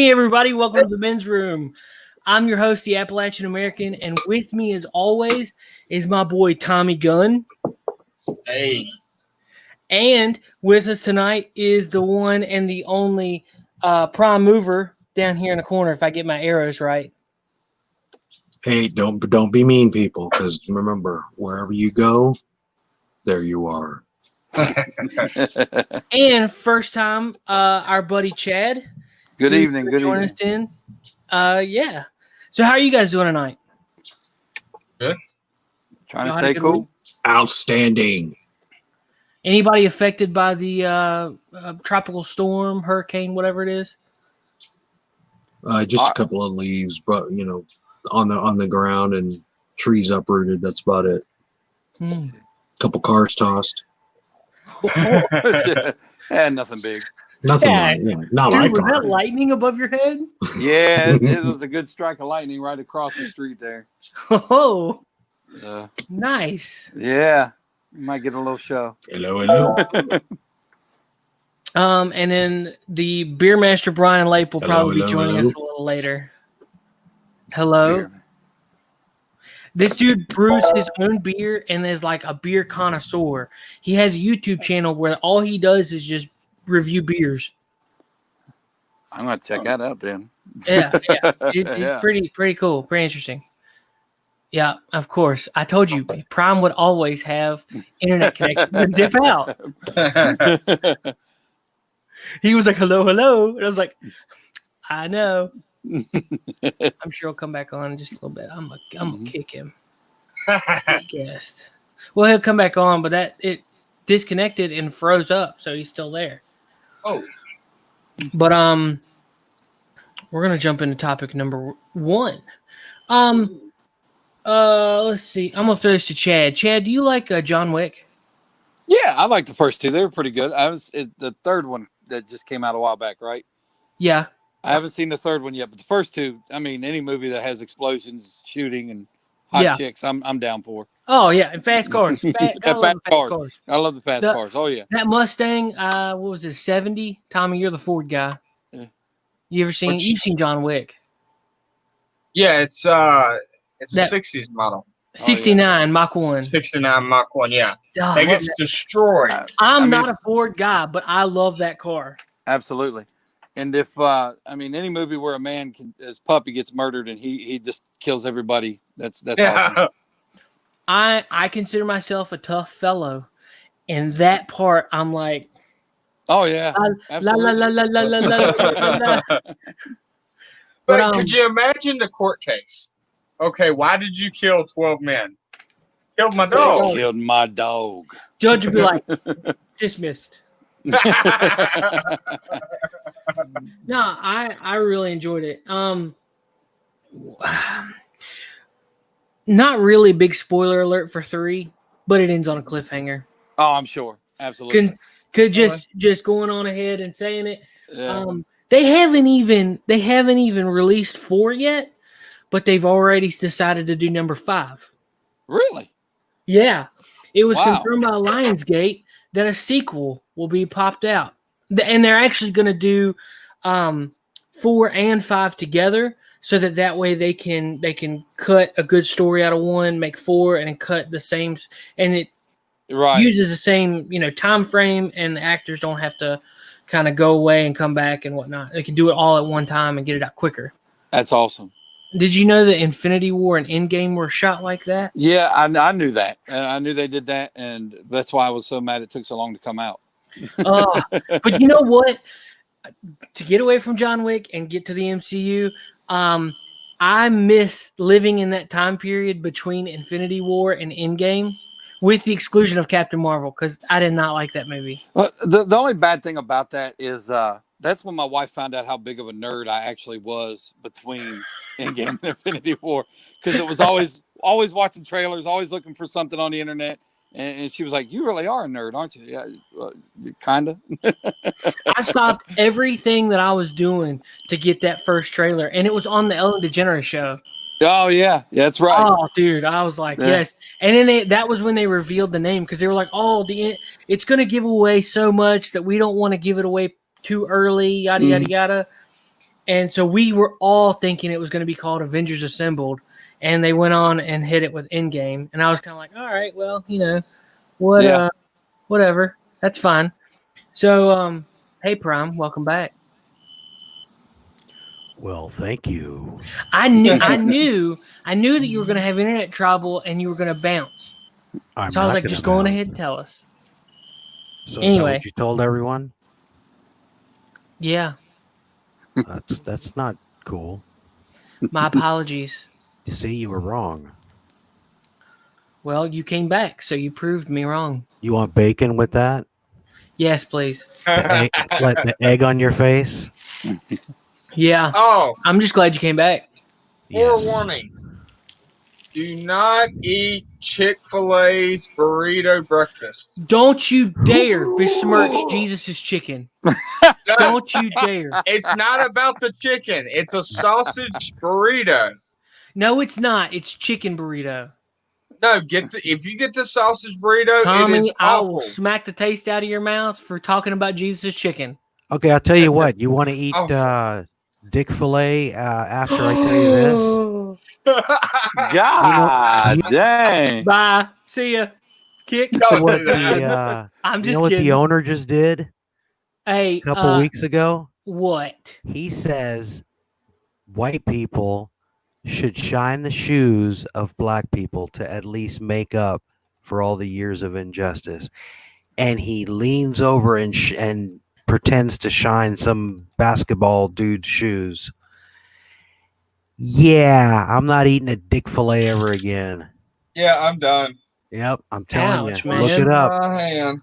Hey everybody, welcome to the Men's Room. I'm your host, the Appalachian American, and with me as always is my boy Tommy Gunn. Hey. And with us tonight is the one and the only prime mover down here in the corner, if I get my arrows right. Hey, don't be mean, people, because remember, wherever you go, there you are. And first time, our buddy Chad. Good evening. Good join evening. us in. Yeah. So how are you guys doing tonight? Good. Trying to stay cool. Week? Outstanding. Anybody affected by the tropical storm, hurricane, whatever it is? Just a couple of leaves, but on the ground and trees uprooted. That's about it. Couple cars tossed. Yeah, nothing big. Nothing. Yeah. Not Dude, like was that lightning above your head? Yeah, it was a good strike of lightning right across the street there. Oh, nice. Yeah, you might get a little show. Hello. And then the beer master Brian Lape will probably be joining us a little later. Hello. Beer. This dude brews his own beer and is like a beer connoisseur. He has a YouTube channel where all he does is just review beers. I'm gonna check that out then. Yeah. It's pretty cool, pretty interesting. Yeah, of course. I told you, Prime would always have internet connection to dip out. He was like, hello. And I was like, I know. I'm sure he'll come back on in just a little bit. I'm gonna kick him. Guest. Well, he'll come back on, but it disconnected and froze up, so he's still there. Oh. But we're gonna jump into topic number 1. Let's see. I'm gonna throw this to Chad. Chad, do you like John Wick? Yeah, I like the first two. They were pretty good. The third one that just came out a while back, right? Yeah. I haven't seen the third one yet, but the first two, I mean, any movie that has explosions, shooting, and hot chicks, I'm down for. Oh yeah, and fast cars. Fast cars. I love the fast cars. Oh yeah. That Mustang, what was it, 70? Tommy, you're the Ford guy. Yeah. You've seen John Wick? Yeah, it's a 60s model. 69 Mach 1. 69 Mach 1, yeah. Oh, that gets destroyed. I'm not a Ford guy, but I love that car. Absolutely. And if any movie where a man his puppy gets murdered and he just kills everybody, that's awesome. I consider myself a tough fellow, and that part I'm like, oh yeah, la. But could you imagine the court case? Okay, why did you kill 12 men? Killed my dog. Killed my dog. Judge would be like, dismissed. No, I really enjoyed it. Not really big spoiler alert for 3, but it ends on a cliffhanger. Oh, I'm sure. Absolutely. Could just going on ahead and saying it. Yeah. They haven't even released 4 yet, but they've already decided to do number 5. Really? Yeah. It was confirmed by Lionsgate that a sequel will be popped out. And they're actually going to do 4 and 5 together so that way they can cut a good story out of 1, make 4, and then cut the same. And it uses the same, time frame, and the actors don't have to kind of go away and come back and whatnot. They can do it all at one time and get it out quicker. That's awesome. Did you know that Infinity War and Endgame were shot like that? Yeah, I knew that. I knew they did that, and that's why I was so mad it took so long to come out. But you know what? To get away from John Wick and get to the MCU, I miss living in that time period between Infinity War and Endgame, with the exclusion of Captain Marvel, because I did not like that movie. Well, the only bad thing about that is that's when my wife found out how big of a nerd I actually was between Endgame and Infinity War, because it was always watching trailers, always looking for something on the internet, and she was like, "You really are a nerd, aren't you?" Yeah, kind of. I stopped everything that I was doing to get that first trailer, and it was on the Ellen DeGeneres show. Oh yeah, that's right. Oh, dude, I was like, yes. And then that was when they revealed the name, because they were like, "Oh, it's going to give away so much that we don't want to give it away too early." Yada yada yada. And so we were all thinking it was going to be called Avengers Assembled, and they went on and hit it with Endgame, and I was kind of like, all right, well, whatever, that's fine. So, hey, Prime, welcome back. Well, thank you. I knew that you were going to have internet trouble and you were going to bounce. So I was like, just go on ahead and tell us. So anyway, is that what you told everyone? Yeah. That's not cool. My apologies. You see, you were wrong. Well, you came back, so you proved me wrong. You want bacon with that? Yes, please. The egg on your face? Yeah. Oh. I'm just glad you came back. Forewarning. Do not eat Chick-fil-A's burrito breakfast. Don't you dare besmirch Jesus' chicken. Don't you dare. It's not about the chicken. It's a sausage burrito. No, it's not. It's chicken burrito. No, if you get the sausage burrito, Tommy, it is I awful. will smack the taste out of your mouth for talking about Jesus' chicken. Okay, I'll tell you what. You want to eat Dick-fil-A after I tell you this? God dang. Bye. See ya. Kick. I'm just what kidding. The owner just did? Hey, a couple weeks ago? What? He says white people should shine the shoes of black people to at least make up for all the years of injustice. And he leans over and pretends to shine some basketball dude's shoes. Yeah, I'm not eating a Dick-fil-A ever again. Yeah, I'm done. Yep, I'm telling you. Man. Look it up.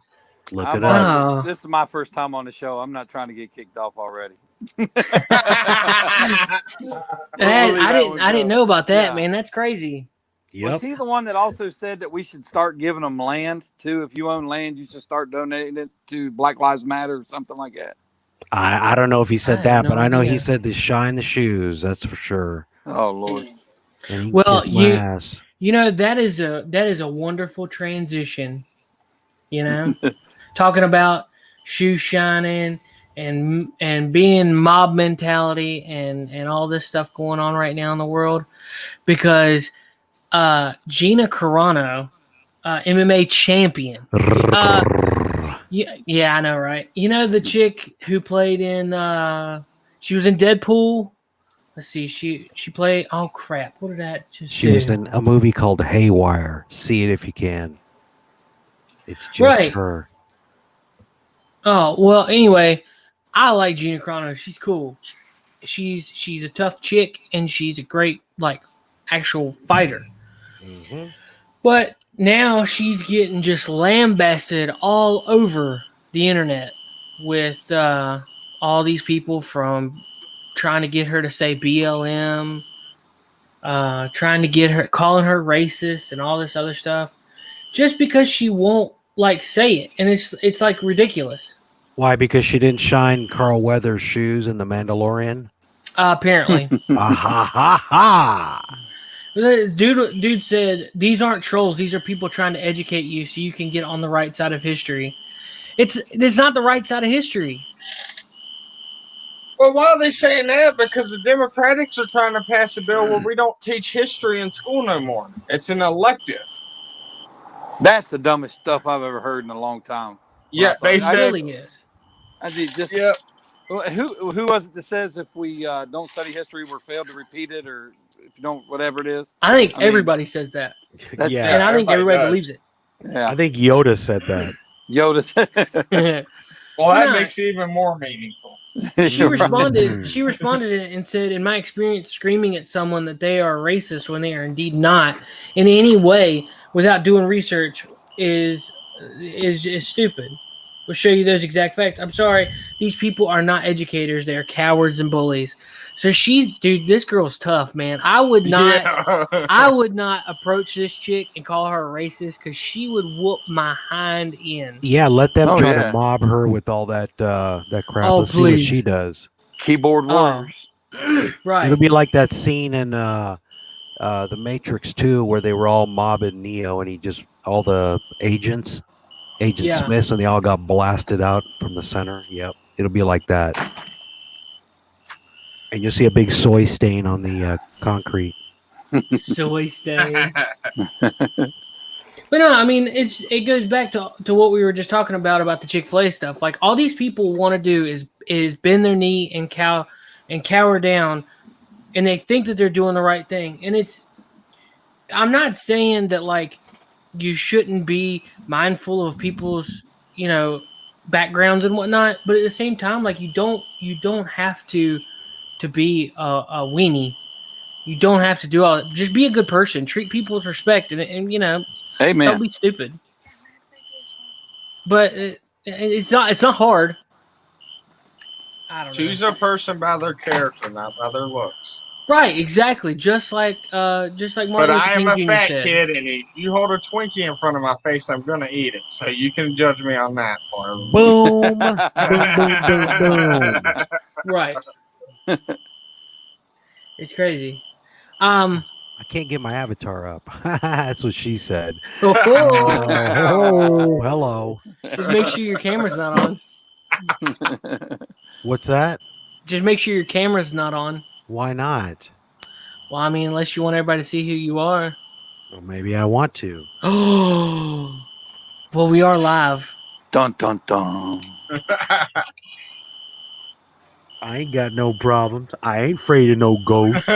Look it up. This is my first time on the show. I'm not trying to get kicked off already. I didn't know about that, man. That's crazy. Yep. Was he the one that also said that we should start giving them land too? If you own land, you should start donating it to Black Lives Matter or something like that. I don't know if he said that, but I know he said to shine the shoes. That's for sure. Oh Lord. Well, that is a wonderful transition. Talking about shoe shining and being mob mentality and all this stuff going on right now in the world, because Gina Carano, MMA champion. Yeah, I know, right? You know the chick who played in she was in Deadpool. Let's see, she played. Oh crap! What did that just? She was in a movie called Haywire. See it if you can. It's just her. Oh well. Anyway, I like Gina Carano. She's cool. She's a tough chick and she's a great actual fighter. Mm-hmm. But now she's getting just lambasted all over the internet with all these people from trying to get her to say BLM, trying to get her, calling her racist and all this other stuff, just because she won't say it, and it's ridiculous. Why? Because she didn't shine Carl Weathers' shoes in The Mandalorian? Apparently. Ha ha ha! Dude said, these aren't trolls. These are people trying to educate you so you can get on the right side of history. It's not the right side of history. Well, why are they saying that? Because the Democrats are trying to pass a bill where we don't teach history in school no more. It's an elective. That's the dumbest stuff I've ever heard in a long time. Yeah, they said. It really is. I mean, just yeah. Who was it that says if we don't study history, we're failed to repeat it, or if you don't, whatever it is? I think everybody says that. Yeah, and I think everybody believes it. Yeah, I think Yoda said that. Yoda said. Well, that makes it even more meaningful. She responded and said, in my experience, screaming at someone that they are racist when they are indeed not in any way without doing research is stupid. We'll show you those exact facts. I'm sorry, these people are not educators. They are cowards and bullies. So this girl's tough, man. I would not approach this chick and call her a racist because she would whoop my hind in. Yeah, let them try to mob her with all that crap. Let's see what she does. Keyboard warriors. Right. It'll be like that scene in The Matrix 2 where they were all mobbing Neo and all the agent Smiths, and they all got blasted out from the center. Yep. It'll be like that. And you'll see a big soy stain on the concrete. Soy stain. But no, I mean, it goes back to what we were just talking about the Chick-fil-A stuff. Like, all these people want to do is bend their knee and cower down, and they think that they're doing the right thing. And I'm not saying that, like, you shouldn't be mindful of people's, backgrounds and whatnot, but at the same time, like, you don't have to be a weenie. You don't have to do all that. Just be a good person. Treat people with respect, and Amen. Don't be stupid. But it's not hard. I don't Choose know. a person by their character, not by their looks. Right, exactly. Just like Martin But Luther I am King a Jr. fat said. kid, and if you hold a Twinkie in front of my face, I'm gonna eat it. So you can judge me on that part. Boom, boom, boom, boom, boom. Right. It's crazy. I can't get my avatar up. That's what she said. Oh, Hello. just make sure your camera's not on. What's that? Just make sure your camera's not on. Why not? Well, I mean, unless you want everybody to see who you are. Well, maybe I want to. Oh. Well, we are live. Dun dun dun. I ain't got no problems. I ain't afraid of no ghosts.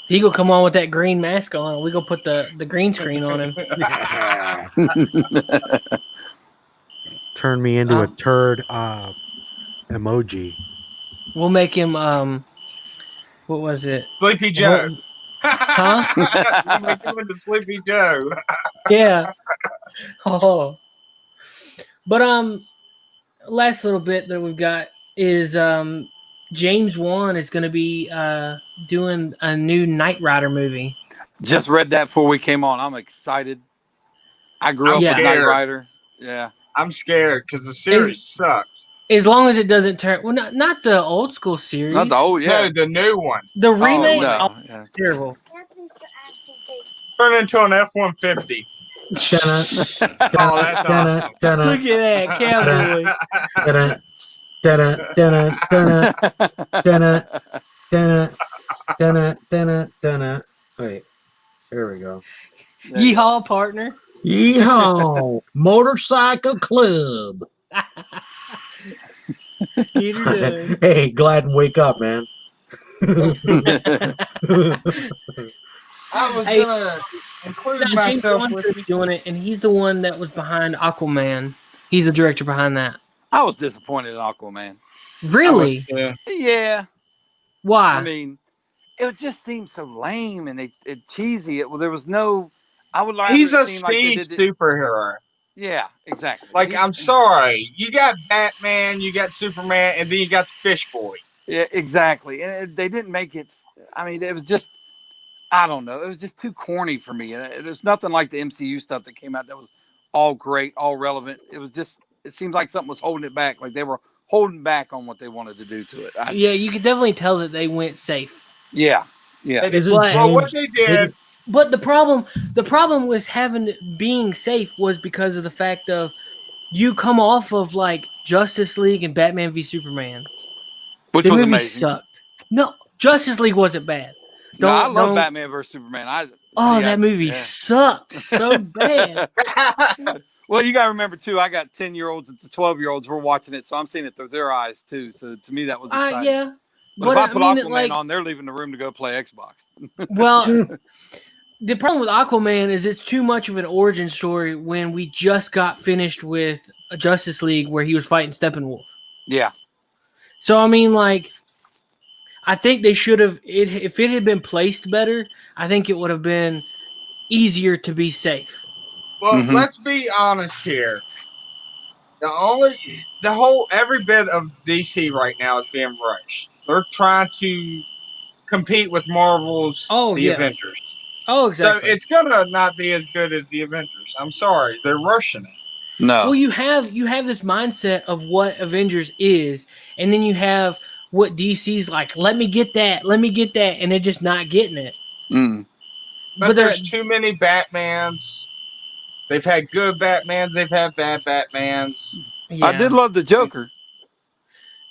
He gonna come on with that green mask on. We gonna put the green screen on him. Turn me into a turd emoji. We'll make him what was it? Sleepy Joe. Huh? You make him into Sleepy Joe. Yeah. Oh. But last little bit that we've got is James Wan is going to be doing a new Knight Rider movie. Just read that before we came on. I'm excited. I grew up with Knight Rider. Yeah. I'm scared because the series sucked. As long as it doesn't turn not the old school series. Not the old, No, the new one. The remake. Yeah. Terrible. Turn into an F-150. Oh, that's awesome. Look at that Wait, there we go. Yeehaw, partner. Yeehaw! Motorcycle Club. Hey, glad and wake up, man. I was gonna include myself with doing it, and he's the one that was behind Aquaman. He's the director behind that. I was disappointed in Aquaman. Really? Yeah. Why? I mean, it just seemed so lame and it cheesy. There was no. I would like. He's a speed superhero. Yeah, exactly. Like, I'm sorry, you got Batman, you got Superman, and then you got the Fish Boy. Yeah, exactly. And they didn't make it. I mean, it was just. I don't know. It was just too corny for me. There's nothing like the MCU stuff that came out that was all great, all relevant. It was just. It seemed like something was holding it back. Like they were holding back on what they wanted to do to it. Yeah, you could definitely tell that they went safe. Yeah. Well, what they did. But the problem with being safe was because of the fact of you come off of like Justice League and Batman v Superman, which was amazing. Sucked. No, Justice League wasn't bad. I love Batman vs Superman. That movie sucked so bad. Well, you got to remember, too, I got 10-year-olds and 12-year-olds. We're watching it, so I'm seeing it through their eyes, too. So, to me, that was exciting. Yeah. But if I put Aquaman on, they're leaving the room to go play Xbox. Well, the problem with Aquaman is it's too much of an origin story when we just got finished with a Justice League where he was fighting Steppenwolf. Yeah. So, I mean, like, I think they should have, if it had been placed better, I think it would have been easier to be safe. Well, let's be honest here. Every bit of DC right now is being rushed. They're trying to compete with Marvel's The Avengers. Oh, exactly. So it's gonna not be as good as the Avengers. I'm sorry, they're rushing it. No. Well, you have this mindset of what Avengers is, and then you have what DC's like. Let me get that, and they're just not getting it. But there's too many Batmans. They've had good Batmans. They've had bad Batmans. Yeah. I did love the Joker.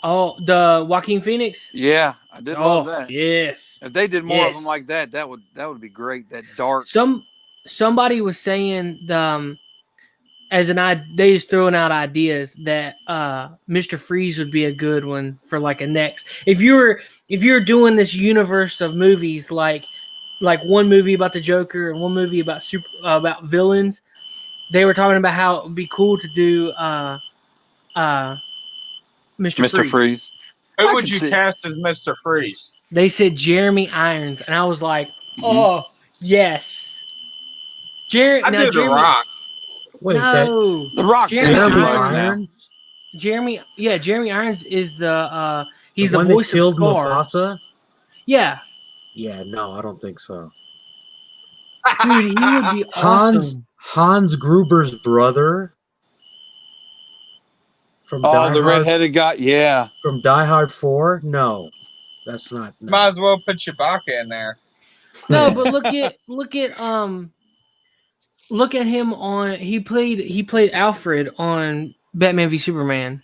Oh, the Joaquin Phoenix. Yeah, I did love that. Yes. If they did more of them like that, that would be great. That dark. Somebody was saying they just throwing out ideas that Mr. Freeze would be a good one for like a next. If you're doing this universe of movies like one movie about the Joker and one movie about about villains, they were talking about how it would be cool to do Mr. Freeze. Who would you cast as Mr. Freeze? They said Jeremy Irons, and I was like, oh yes. I did The Rock. Wait, no, The Rock's Jeremy Irons. Jeremy Irons is the he's the the one voice that killed of Scar. Mufasa? Yeah. Yeah, no, I don't think so. Dude, he would be awesome. Hans Gruber's brother from the redheaded guy. Yeah, from Die Hard 4. No, that's not. No. Might as well put Chewbacca in there. No, but look at him on. He played Alfred on Batman v Superman.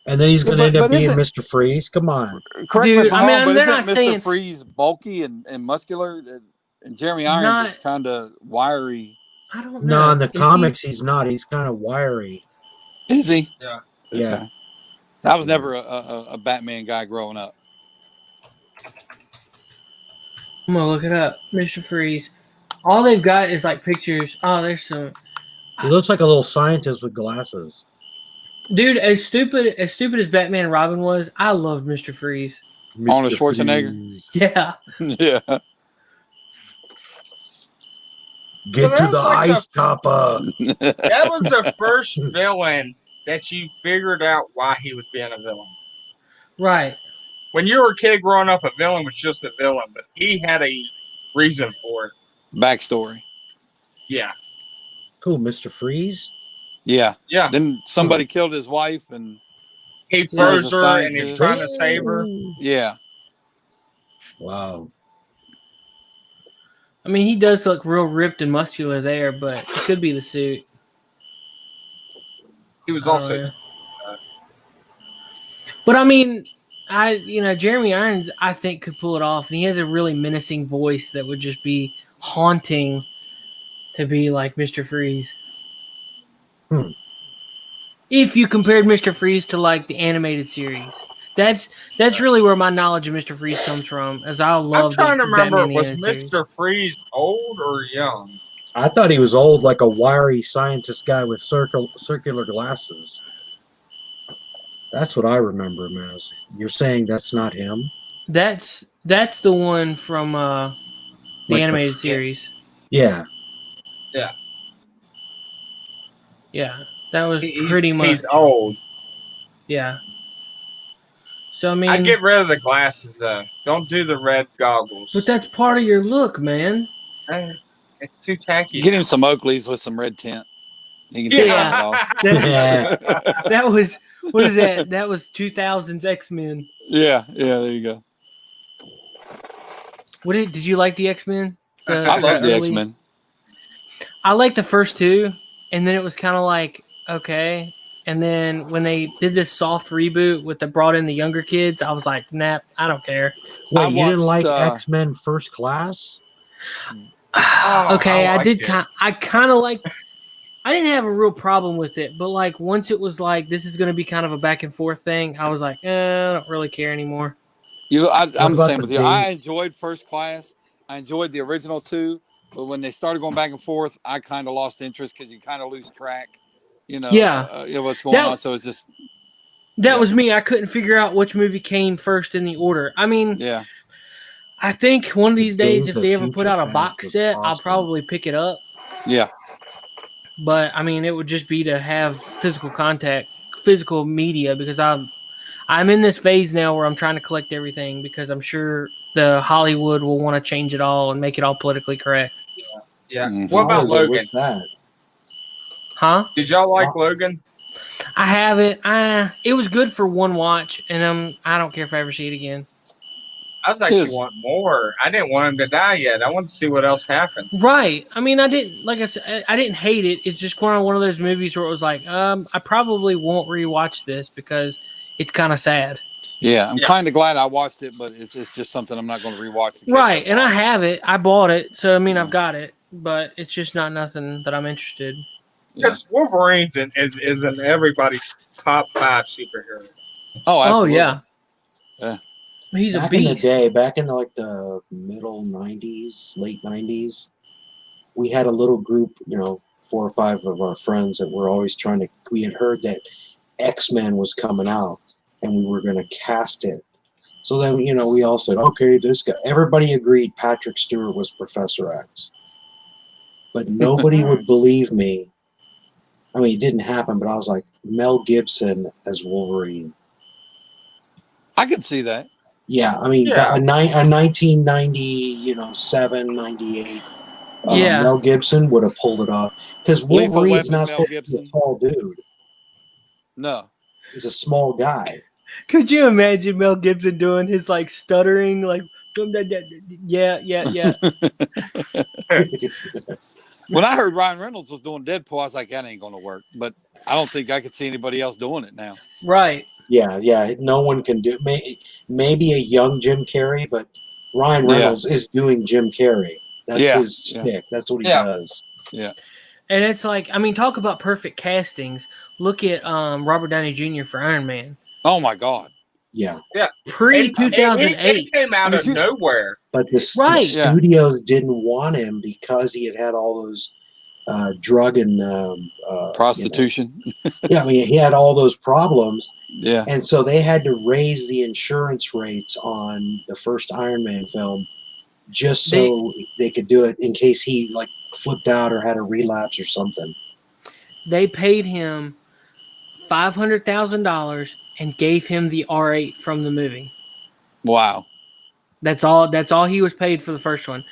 And then he's going to end up being Mr. Freeze. Come on, correct me if I'm wrong, but they're isn't not Mr. saying Freeze bulky and muscular, and Jeremy Irons is kind of wiry? I don't know. No, in the comics he's not. He's kind of wiry. Is he? Yeah. Yeah. Okay. I was never a Batman guy growing up. I'm gonna look it up, Mr. Freeze. All they've got is like pictures. Oh, there's some. He looks like a little scientist with glasses. Dude, as stupid as Batman and Robin was, I loved Mr. Freeze. Arnold Schwarzenegger. Yeah. Yeah. Get to the ice chopper. That was the first villain that you figured out why he was being a villain. Right. When you were a kid growing up, a villain was just a villain, but he had a reason for it. Backstory. Yeah. Who, Mr. Freeze? Yeah. Yeah. Then somebody killed his wife and he froze her and he was trying to save her. Yeah. Wow. I mean, he does look real ripped and muscular there, but it could be the suit. He was also. But I mean, Jeremy Irons, I think, could pull it off, and he has a really menacing voice that would just be haunting to be like Mr. Freeze. If you compared Mr. Freeze to like the animated series, that's really where my knowledge of Mr. Freeze comes from. As I love. I'm trying to remember, was Mr. Freeze old or young? I thought he was old, like a wiry scientist guy with circular glasses. That's what I remember him as. You're saying that's not him? That's the one from the animated series. Yeah. Yeah. Yeah. That was pretty much. He's old. Yeah. So I mean, I get rid of the glasses. Don't do the red goggles. But that's part of your look, man. It's too tacky. Get him some Oakleys with some red tint. You can That was what is that? That was 2000's X-Men. Yeah. There you go. Did you like the X-Men? I love the X-Men. I liked the first two, and then it was kind of like okay. And then when they did this soft reboot with brought in the younger kids, I was like, nah, I don't care. Wait, you didn't like X-Men First Class? Okay, I did kind of like. I didn't have a real problem with it, but like once it was like this is going to be kind of a back and forth thing, I was like, I don't really care anymore. I'm the same with you. I enjoyed First Class. I enjoyed the original two, but when they started going back and forth, I kind of lost interest because you kind of lose track. What's going on. So it's just that was me. I couldn't figure out which movie came first in the order. I mean, yeah. I think one of these days, if they ever put out a box set, I'll probably pick it up. Yeah. But I mean, it would just be to have physical media, because I'm in this phase now where I'm trying to collect everything because I'm sure the Hollywood will want to change it all and make it all politically correct. Yeah. Mm-hmm. What about Logan? What's that? Huh? Did y'all like Logan? I haven't. It was good for one watch, and I don't care if I ever see it again. I was actually wanting more. I didn't want him to die yet. I wanted to see what else happened. Right. I mean, I didn't hate it. It's just one of those movies where it was like, I probably won't rewatch this because it's kind of sad. Yeah, I'm kind of glad I watched it, but it's just something I'm not going to rewatch. Right, and I have it. I bought it, so I mean I've got it, but it's just not nothing that I'm interested. Because Wolverine is in everybody's top 5 superhero. Oh, absolutely. Oh yeah. He's back a beast. in the day, back in the middle 90s, late 90s, we had a little group, 4 or 5 of our friends that were always we had heard that X-Men was coming out and we were going to cast it. So then, we all said, okay, this guy, everybody agreed Patrick Stewart was Professor X. But nobody would believe me. I mean, it didn't happen, but I was like, Mel Gibson as Wolverine. I could see that. Yeah, I mean, a 1997, 98, Mel Gibson would have pulled it off. Because Wolverine's not supposed to be a tall dude. No. He's a small guy. Could you imagine Mel Gibson doing his like stuttering, like, yeah. When I heard Ryan Reynolds was doing Deadpool, I was like, that ain't going to work. But I don't think I could see anybody else doing it now. Right. Yeah. No one can do it. Maybe a young Jim Carrey, but Ryan Reynolds is doing Jim Carrey. That's his stick. That's what he does. Yeah. And it's like, I mean, talk about perfect castings. Look at Robert Downey Jr. for Iron Man. Oh, my God. Yeah. Pre-2008. He came out of nowhere. But the studios didn't want him because he had all those drug and prostitution. Yeah, I mean, he had all those problems. Yeah. And so they had to raise the insurance rates on the first Iron Man film just so they could do it in case he like flipped out or had a relapse or something. They paid him $500,000 and gave him the R8 from the movie. Wow. That's all he was paid for the first one.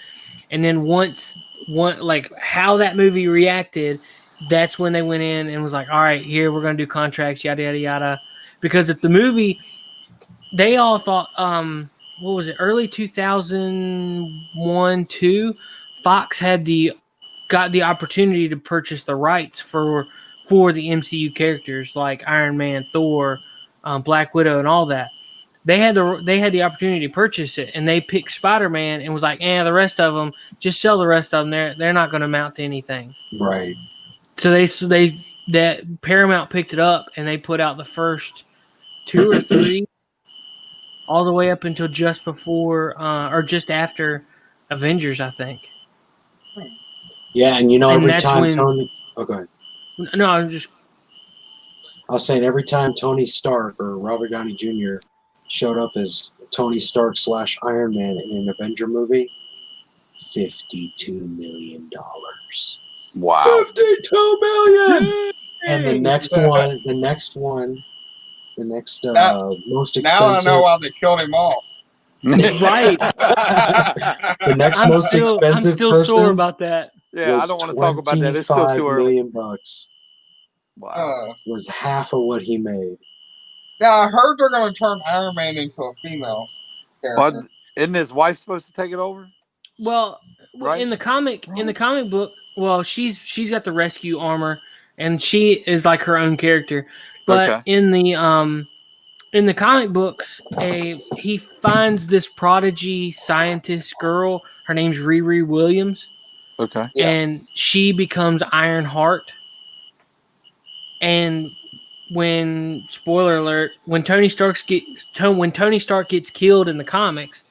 And then once like how that movie reacted, that's when they went in and was like, all right, here we're gonna do contracts, yada yada yada. Because if the movie, they all thought, what was it, early 2001, 2, Fox got the opportunity to purchase the rights for the MCU characters like Iron Man, Thor, Black Widow, and all that. They had the opportunity to purchase it, and they picked Spider-Man and was like, the rest of them, just sell the rest of them. They're not going to amount to anything. Right. So that Paramount picked it up, and they put out the first 2 or 3, all the way up until just before or just after Avengers, I think. Yeah, and every time Tony. Oh, go ahead. No, I was saying every time Tony Stark or Robert Downey Jr. showed up as Tony Stark / Iron Man in an Avenger movie, $52 million. Wow. 52 million! And the next one, most expensive. Now I know why they killed him off. Right. The next most expensive I'm still person sore about that. Yeah, I don't want to talk about that. It's still too early. $25 million. Wow. Was half of what he made. Now I heard they're going to turn Iron Man into a female character. But isn't his wife supposed to take it over? Well, right? in the comic book, well, she's got the rescue armor, and she is like her own character. But in the comic books, he finds this prodigy scientist girl. Her name's Riri Williams. Okay. And she becomes Ironheart. And spoiler alert, when Tony Stark gets killed in the comics,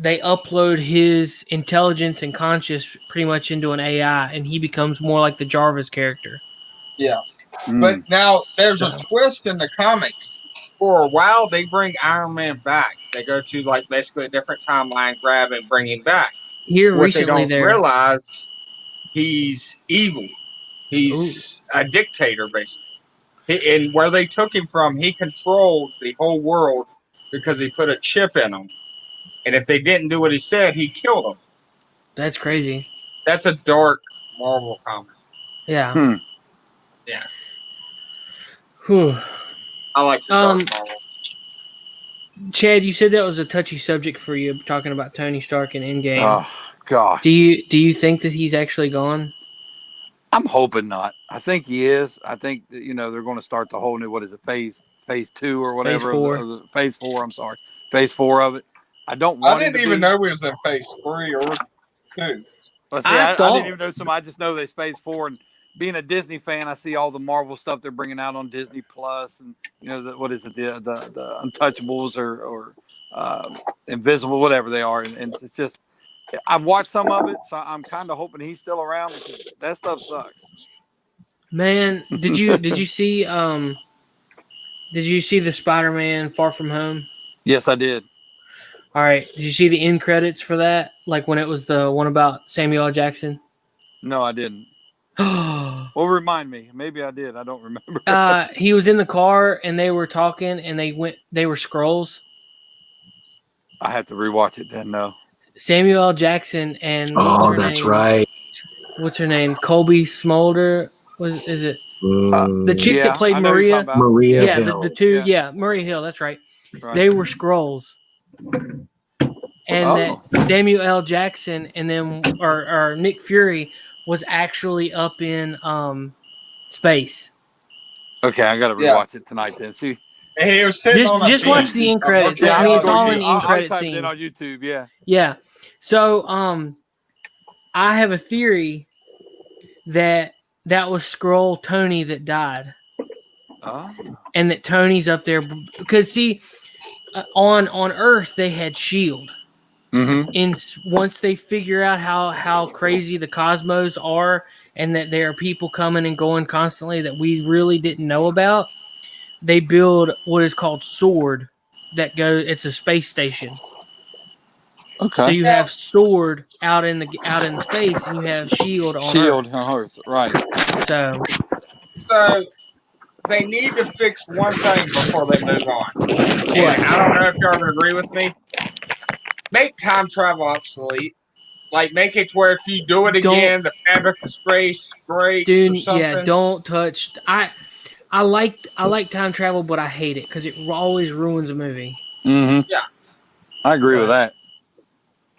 they upload his intelligence and conscience pretty much into an AI, and he becomes more like the Jarvis character. Yeah. But now there's a twist in the comics. For a while, they bring Iron Man back. They go to like basically a different timeline, grab and bring him back. Here what recently, they don't realize, he's evil. He's a dictator, basically. And where they took him from, he controlled the whole world because he put a chip in them. And if they didn't do what he said, he killed them. That's crazy. That's a dark Marvel comic. Yeah. Yeah. Whew. I like the dark Marvel. Chad, you said that was a touchy subject for you, talking about Tony Stark and Endgame. Oh, God. Do you think that he's actually gone? I'm hoping not. I think he is. I think they're going to start the whole new phase 2 or whatever. Phase 4. I'm sorry, phase 4 of it. I didn't even know we was in phase 3 or 2. Well, see, I didn't even know some. I just know there's phase 4, and being a Disney fan, I see all the Marvel stuff they're bringing out on Disney Plus, and what is it, the Untouchables or Invisible, whatever they are, and it's just. I've watched some of it, so I'm kind of hoping he's still around because that stuff sucks. Man, did you see the Spider-Man Far From Home? Yes, I did. All right, did you see the end credits for that? Like when it was the one about Samuel L. Jackson? No, I didn't. Well, remind me. Maybe I did. I don't remember. He was in the car and they were talking and they were Skrulls. I have to rewatch it then. No. Samuel L. Jackson and that's right. What's her name? Colby Smolder is it? The chick that played Maria. Maria Hill. Hill. The two. Yeah, Maria Hill. That's right. They were Skrulls. And that Samuel L. Jackson and then or Nick Fury was actually up in space. Okay, I got to rewatch it tonight then. See. And he was sitting just watch the end credits. I mean, it's all in the end credits scene. It on YouTube, yeah. Yeah. So, I have a theory that was Skrull Tony that died. Oh. And that Tony's up there because see, on Earth they had S.H.I.E.L.D. Mm-hmm. And once they figure out how crazy the cosmos are and that there are people coming and going constantly that we really didn't know about, they build what is called SWORD that goes. It's a space station. Okay. So you have SWORD out in the space, and you have S.H.I.E.L.D. on Earth, right? So they need to fix one thing before they move on. And I don't know if y'all would agree with me. Make time travel obsolete. Like make it where if you do it again, the fabric of space breaks or something. Yeah, don't touch. I like time travel, but I hate it because it always ruins a movie. Mm-hmm. Yeah, I agree with that.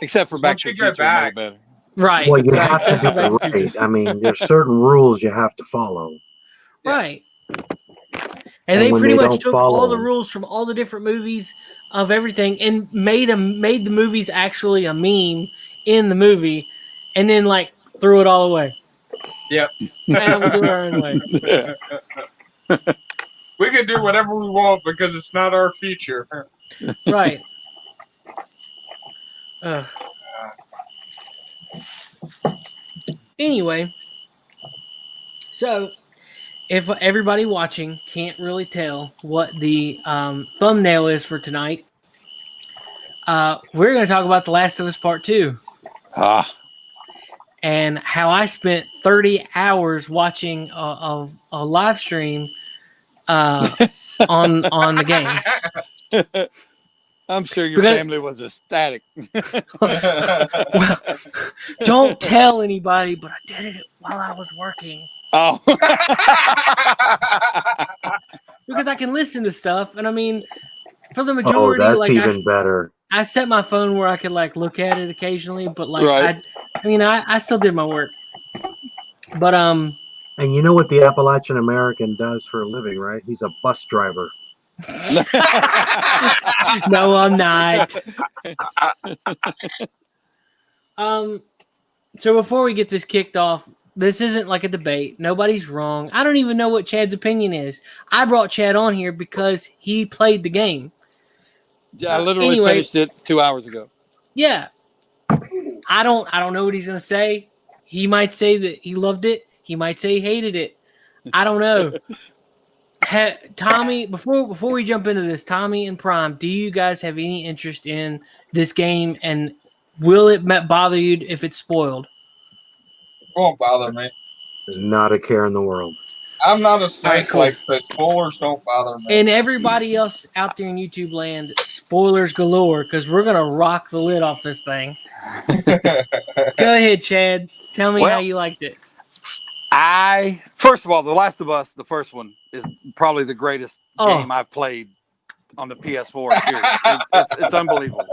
Except for Back to the Future, back. better. Right. Well, you have to do it right. I mean, there's certain rules you have to follow. Right. And they pretty much took all the rules from all the different movies of everything and made the movies actually a meme in the movie, and then like threw it all away. Yep. And we'll do it our own way. Yeah. We can do whatever we want because it's not our future. Right. Anyway, so if everybody watching can't really tell what the thumbnail is for tonight, we're going to talk about The Last of Us Part 2. And how I spent 30 hours watching a live stream on the game. I'm sure your family was ecstatic. Well, don't tell anybody, but I did it while I was working. Oh. Because I can listen to stuff, and I mean, for the majority, that's even better. I set my phone where I could like look at it occasionally, but like I still did my work. But And you know what the Appalachian American does for a living, right? He's a bus driver. No, I'm not. So before we get this kicked off, this isn't like a debate. Nobody's wrong. I don't even know what Chad's opinion is. I brought Chad on here because he played the game. Yeah, I literally finished it 2 hours ago. Yeah. I don't know what he's gonna say. He might say that he loved it. He might say he hated it. I don't know. Tommy, before we jump into this, Tommy and Prime, do you guys have any interest in this game, and will it bother you if it's spoiled? It won't bother me. There's not a care in the world. I'm not a snake like the spoilers don't bother me. And everybody else out there in YouTube land, spoilers galore, because we're gonna rock the lid off this thing. Go ahead, Chad. Tell me how you liked it. First of all, The Last of Us, the first one, is probably the greatest game I've played on the PS4. It's unbelievable.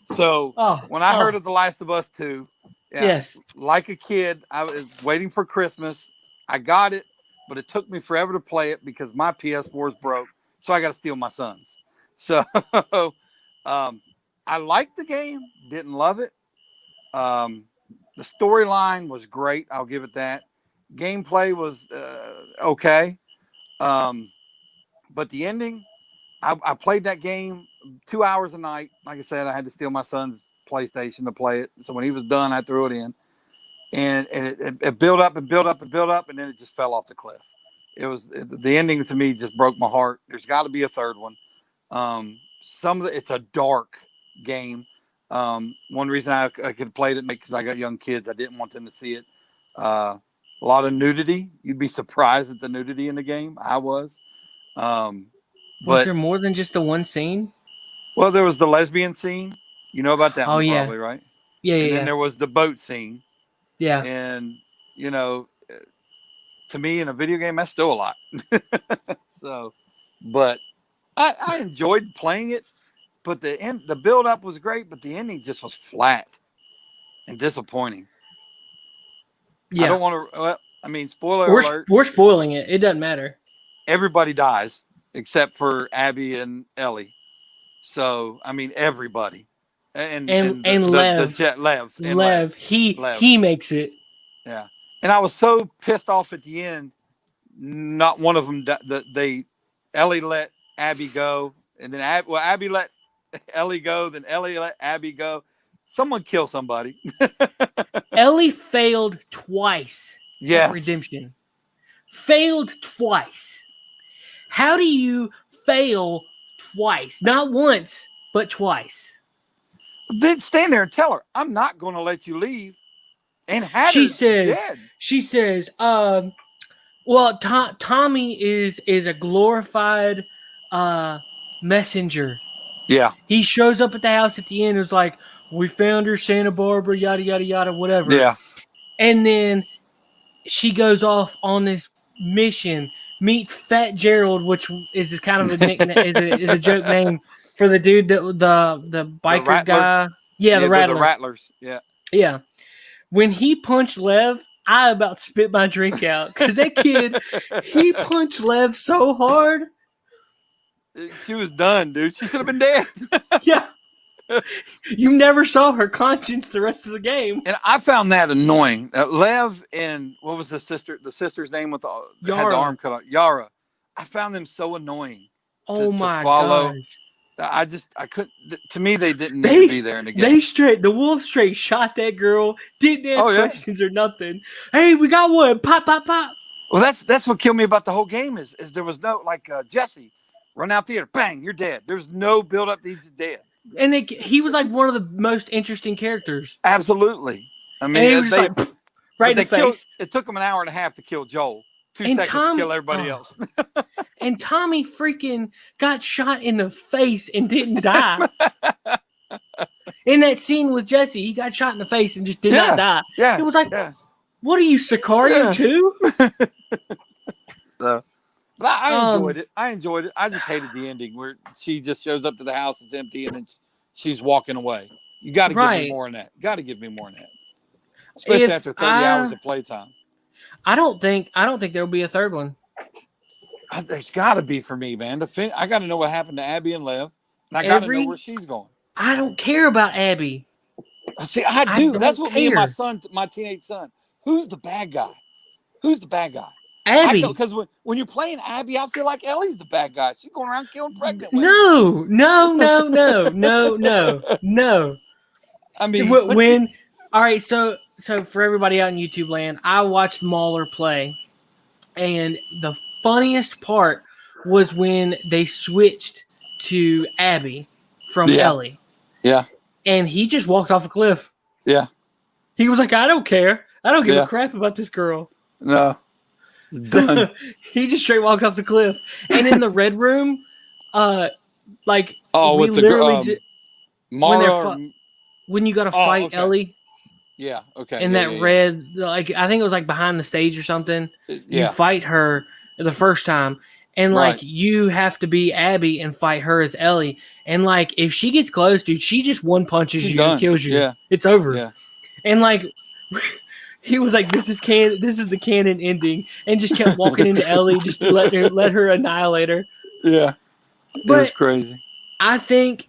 So when I heard of The Last of Us 2, yes, like a kid, I was waiting for Christmas. I got it, but it took me forever to play it because my PS4 is broke. So I got to steal my son's. So I liked the game, didn't love it. The storyline was great. I'll give it that. Gameplay was okay. But the ending, I played that game 2 hours a night. Like I said, I had to steal my son's PlayStation to play it. So when he was done, I threw it in. And it built up and built up and built up, and then it just fell off the cliff. The ending to me just broke my heart. There's got to be a third one. It's a dark game. One reason I could play it because I got young kids. I didn't want them to see it. A lot of nudity. You'd be surprised at the nudity in the game. I was. Was there more than just the one scene? Well, there was the lesbian scene. You know about that one, probably, right? Yeah, and then there was the boat scene. Yeah. And, to me in a video game, that's still a lot. So, but I enjoyed playing it. But the build up was great, but the ending just was flat and disappointing. Yeah. I don't want to, spoiler alert. We're spoiling it. It doesn't matter. Everybody dies except for Abby and Ellie. So, everybody. And Lev. Lev. He makes it. Yeah. And I was so pissed off at the end. Not one of them, Ellie let Abby go. And then Abby let Ellie go. Then Ellie let Abby go. Someone kill somebody. Ellie failed twice. Yes. Redemption. Failed twice. How do you fail twice? Not once, but twice. Then stand there and tell her, I'm not going to let you leave. And she says, well, Tommy is a glorified messenger. Yeah. He shows up at the house at the end. It's like, we found her, Santa Barbara, yada, yada, yada, whatever. Yeah. And then she goes off on this mission, meets Fat Gerald, which is kind of a nickname, is a joke name for the dude that the biker guy. Yeah, the Rattler. The Rattlers. Yeah. Yeah. When he punched Lev, I about spit my drink out because that kid, he punched Lev so hard. She was done, dude. She should have been dead. Yeah. You never saw her conscience the rest of the game. And I found that annoying. Lev and what was the sister's name with had the arm cut off? Yara. I found them so annoying. To follow. Gosh. I couldn't. To me, they didn't need to be there in the game. The wolf straight shot that girl. Didn't ask questions or nothing. Hey, we got one. Pop, pop, pop. Well, that's what killed me about the whole game is there was no Jesse, run out theater, bang, you're dead. There's no build up. He's dead. And he was like one of the most interesting characters. Absolutely. He was right in the face. It took him an hour and a half to kill Joel. 2 seconds to kill everybody else. And Tommy freaking got shot in the face and didn't die. In that scene with Jesse, he got shot in the face and just did not die. Yeah. It was like, what are you, Sicario too? But I enjoyed it. I just hated the ending where she just shows up to the house, it's empty, and then she's walking away. You got to give me more than that. Especially after 30 hours of playtime. I don't think there'll be a third one. There's got to be for me, man. I got to know what happened to Abby and Lev, and I got to know where she's going. I don't care about Abby. See, I do. That's what me and my teenage son. Who's the bad guy? Abby. Because when you're playing Abby, I feel like Ellie's the bad guy. She's going around killing pregnant women. No. I mean, all right, so for everybody out in YouTube land, I watched Mauler play, and the funniest part was when they switched to Abby from Ellie. Yeah. And he just walked off a cliff. Yeah. He was like, I don't care. I don't give a crap about this girl. No. Done. He just straight walked off the cliff. And in the red room, with the girl, when you got to fight Ellie. Yeah. Okay. In that red, I think it was behind the stage or something. You fight her the first time, and you have to be Abby and fight her as Ellie. And if she gets close, dude, she just one punches you and kills you. Yeah. It's over. Yeah. And He was like, "This is the canon ending," and just kept walking into Ellie just to let her annihilate her. Yeah, it was crazy. I think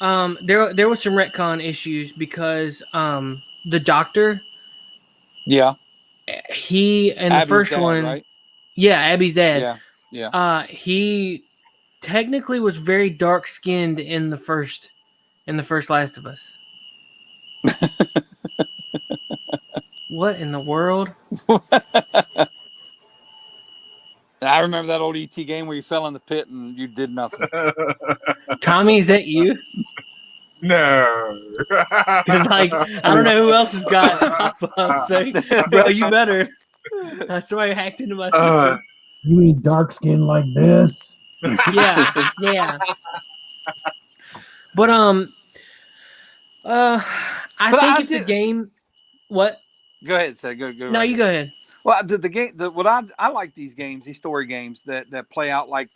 there was some retcon issues because the Doctor. Yeah. He in Abby's the first dad, one, right? Yeah, Abby's dad. Yeah. He technically was very dark skinned in the first Last of Us. What in the world? I remember that old ET game where you fell in the pit and you did nothing. Tommy, is that you? No. Because like I don't know who else has got pop-up. So, bro, you better. That's why I hacked into my system. You mean dark skin like this? Yeah. But I think it's a game. What? Go ahead, say go. No, right you go ahead. Well, the game, what I like these games, these story games that play out like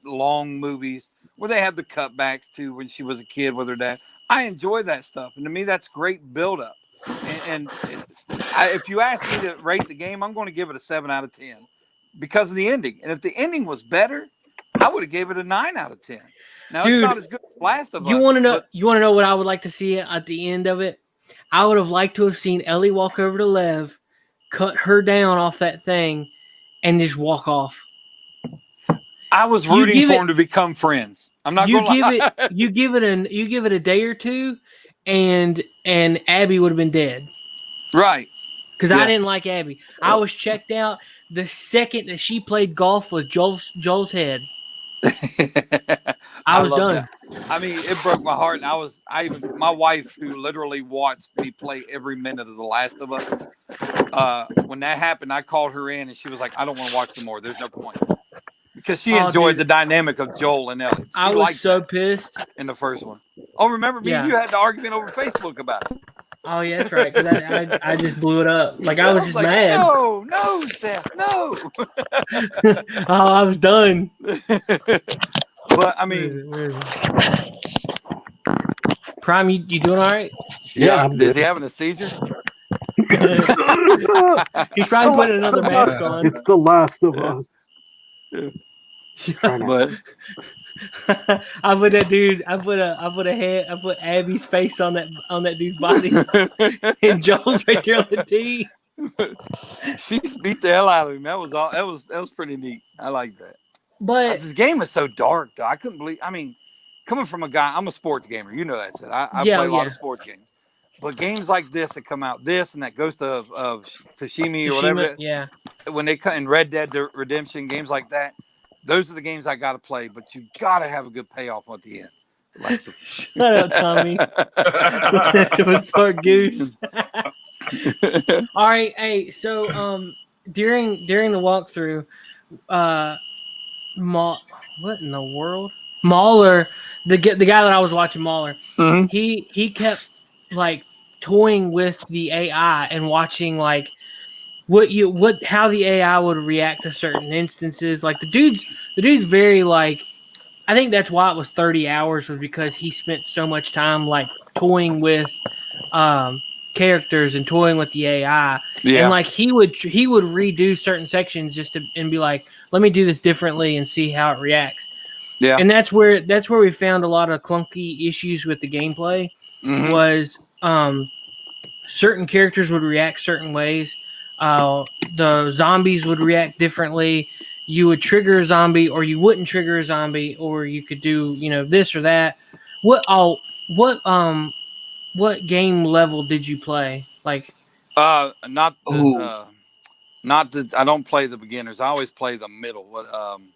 long movies where they have the cutbacks to when she was a kid with her dad. I enjoy that stuff, and to me, that's great buildup. And if you ask me to rate the game, I'm going to give it a 7 out of 10 because of the ending. And if the ending was better, I would have gave it a 9 out of 10. Now, Dude, it's not as good as Last of Us. You want to know what I would like to see at the end of it? I would have liked to have seen Ellie walk over to Lev, cut her down off that thing, and just walk off. I was rooting for them to become friends. I'm not going to lie. You give it a day or two, and Abby would have been dead. Right. Because I didn't like Abby. I was checked out the second that she played golf with Joel's head. I was done. That. I mean, it broke my heart, and my wife, who literally watched me play every minute of The Last of Us, when that happened, I called her in, and she was like, "I don't want to watch them more. There's no point." Because she enjoyed the dynamic of Joel and Ellie. I was so pissed in the first one. Oh, remember me? You had the argument over Facebook about it. Oh yeah, that's right. Because I just blew it up. Like I was just mad. No, Seth, no. Oh, I was done. But I mean, Prime, you doing all right? Yeah, is he having a seizure? He's probably putting another mask on. It's The Last of Us. But I put Abby's face on that dude's body, and Joel's right there on the tee. She beat the hell out of him. That was pretty neat. I like that. But the game is so dark, though. I couldn't believe. I mean, coming from a guy, I'm a sports gamer. You know that. I play a lot of sports games. But games like this that come out, and that Ghost of Tsushima or whatever. Yeah. When they cut in Red Dead Redemption, games like that, those are the games I got to play. But you got to have a good payoff at the end. Shut up, Tommy. That was poor Goose. All right, hey. So during the walkthrough, what in the world? Mahler, the guy that I was watching, Mahler, he kept like toying with the AI and watching like how the AI would react to certain instances. Like the dude's very like, I think that's why it was 30 hours, was because he spent so much time like toying with characters and toying with the AI. Yeah. And like he would redo certain sections and be like, let me do this differently and see how it reacts. Yeah. And that's where we found a lot of clunky issues with the gameplay. Was certain characters would react certain ways. The zombies would react differently. You would trigger a zombie, or you wouldn't trigger a zombie, or you could do this or that. What game level did you play? Like, I don't play the beginners. I always play the middle.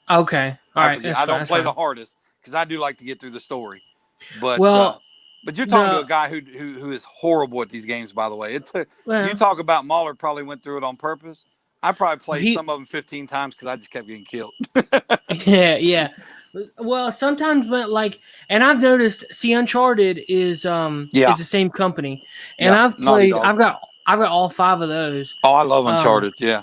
Okay, all right. I don't play the hardest because I do like to get through the story. But but you're talking to a guy who is horrible at these games. By the way, you talk about Mahler probably went through it on purpose. I probably played some of them 15 times because I just kept getting killed. Yeah. Well, sometimes and I've noticed. See, Uncharted is the same company, and I've played. I've got all 5 of those. Oh, I love Uncharted. Yeah.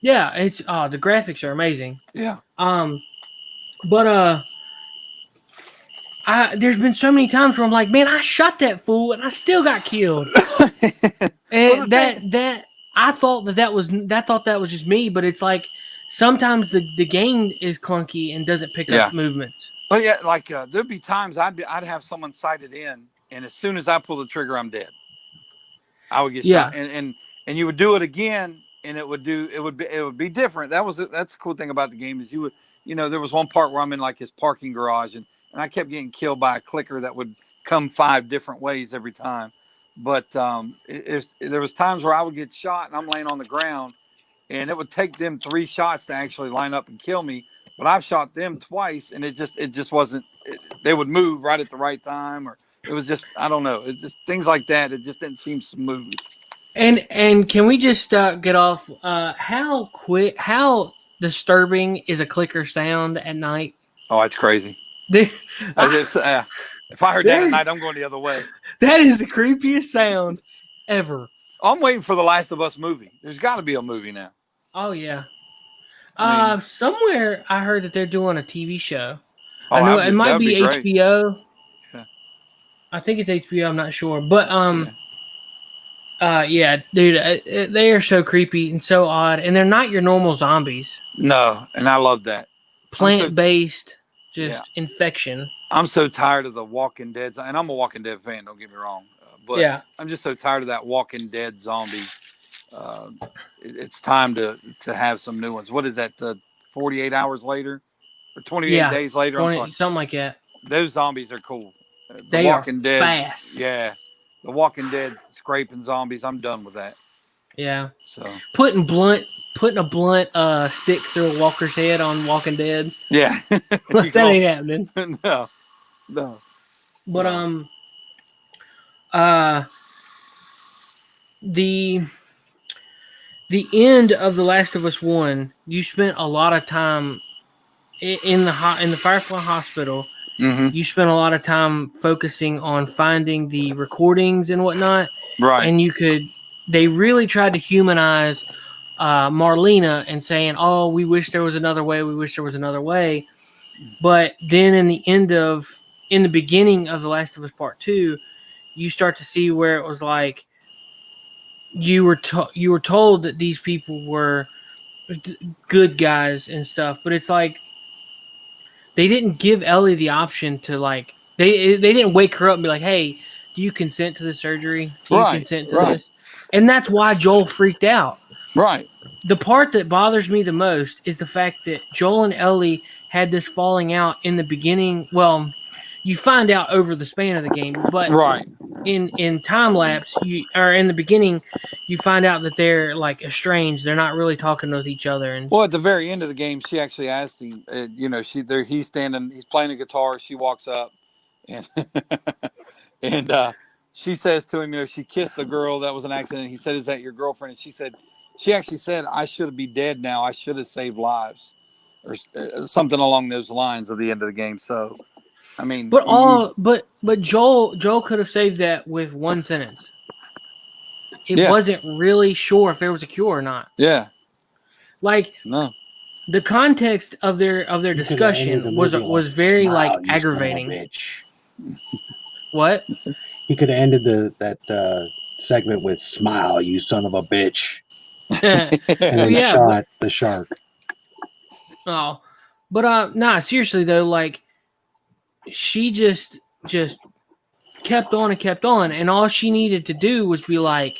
Yeah, it's the graphics are amazing. Yeah. But there's been so many times where I'm like, man, I shot that fool and I still got killed. And I thought that was just me, but it's like sometimes the game is clunky and doesn't pick up movements. But yeah, like there'd be times I'd have someone sighted in, and as soon as I pull the trigger, I'm dead. I would get shot, and you would do it again, and it would be different. That's the cool thing about the game is there was one part where I'm in like his parking garage, and I kept getting killed by a clicker that would come 5 different ways every time. But if there was times where I would get shot and I'm laying on the ground, and it would take them 3 shots to actually line up and kill me. But I've shot them twice, and it just wasn't. They would move right at the right time, or it was just, I don't know. It's just things like that. It just didn't seem smooth. And can we just get off how disturbing is a clicker sound at night? Oh, it's crazy. If I heard that at night, I'm going the other way. That is the creepiest sound ever. I'm waiting for the Last of Us movie. There's got to be a movie now. Oh yeah. Somewhere I heard that they're doing a TV show. Oh, I know it might be great. HBO. Yeah. I think it's HBO. I'm not sure, but yeah, dude, they are so creepy and so odd, and they're not your normal zombies. No, and I love that. Plant-based, infection. I'm so tired of the Walking Dead, and I'm a Walking Dead fan. Don't get me wrong, but I'm just so tired of that Walking Dead zombie. It's time to have some new ones. What is that? 48 hours later, or 28 days later? 20, something like that. Those zombies are cool. They Walking are Dead, fast. Yeah, the Walking Dead scraping zombies. I'm done with that. Yeah. So putting a blunt stick through a walker's head on Walking Dead. Yeah, that ain't happening. No. But the end of The Last of Us 1, you spent a lot of time in the Firefly Hospital. Mm-hmm. You spent a lot of time focusing on finding the recordings and whatnot. Right. And they really tried to humanize Marlena and saying, oh, we wish there was another way. We wish there was another way. But then in the beginning of The Last of Us Part 2, you start to see where it was like, you were told that these people were good guys and stuff, but it's like they didn't give Ellie the option to they didn't wake her up and be like, hey, do you consent to the surgery? Do you consent to this? And that's why Joel freaked out. Right. The part that bothers me the most is the fact that Joel and Ellie had this falling out in the beginning. Well, you find out over the span of the game, but in time lapse, in the beginning, you find out that they're like estranged. They're not really talking with each other. And well, at the very end of the game, she actually asked him. He's standing, he's playing a guitar. She walks up, and and she says to him, she kissed a girl that was an accident. He said, "Is that your girlfriend?" And she actually said, "I should be dead now. I should have saved lives," or something along those lines at the end of the game. So. I mean, but Joel could have saved that with one sentence. He wasn't really sure if there was a cure or not. Yeah, no. The context of their discussion was very aggravating. What? He could have ended that segment with "Smile, you son of a bitch," and then shot the shark. Oh, but seriously though, she just kept on and kept on, and all she needed to do was be like,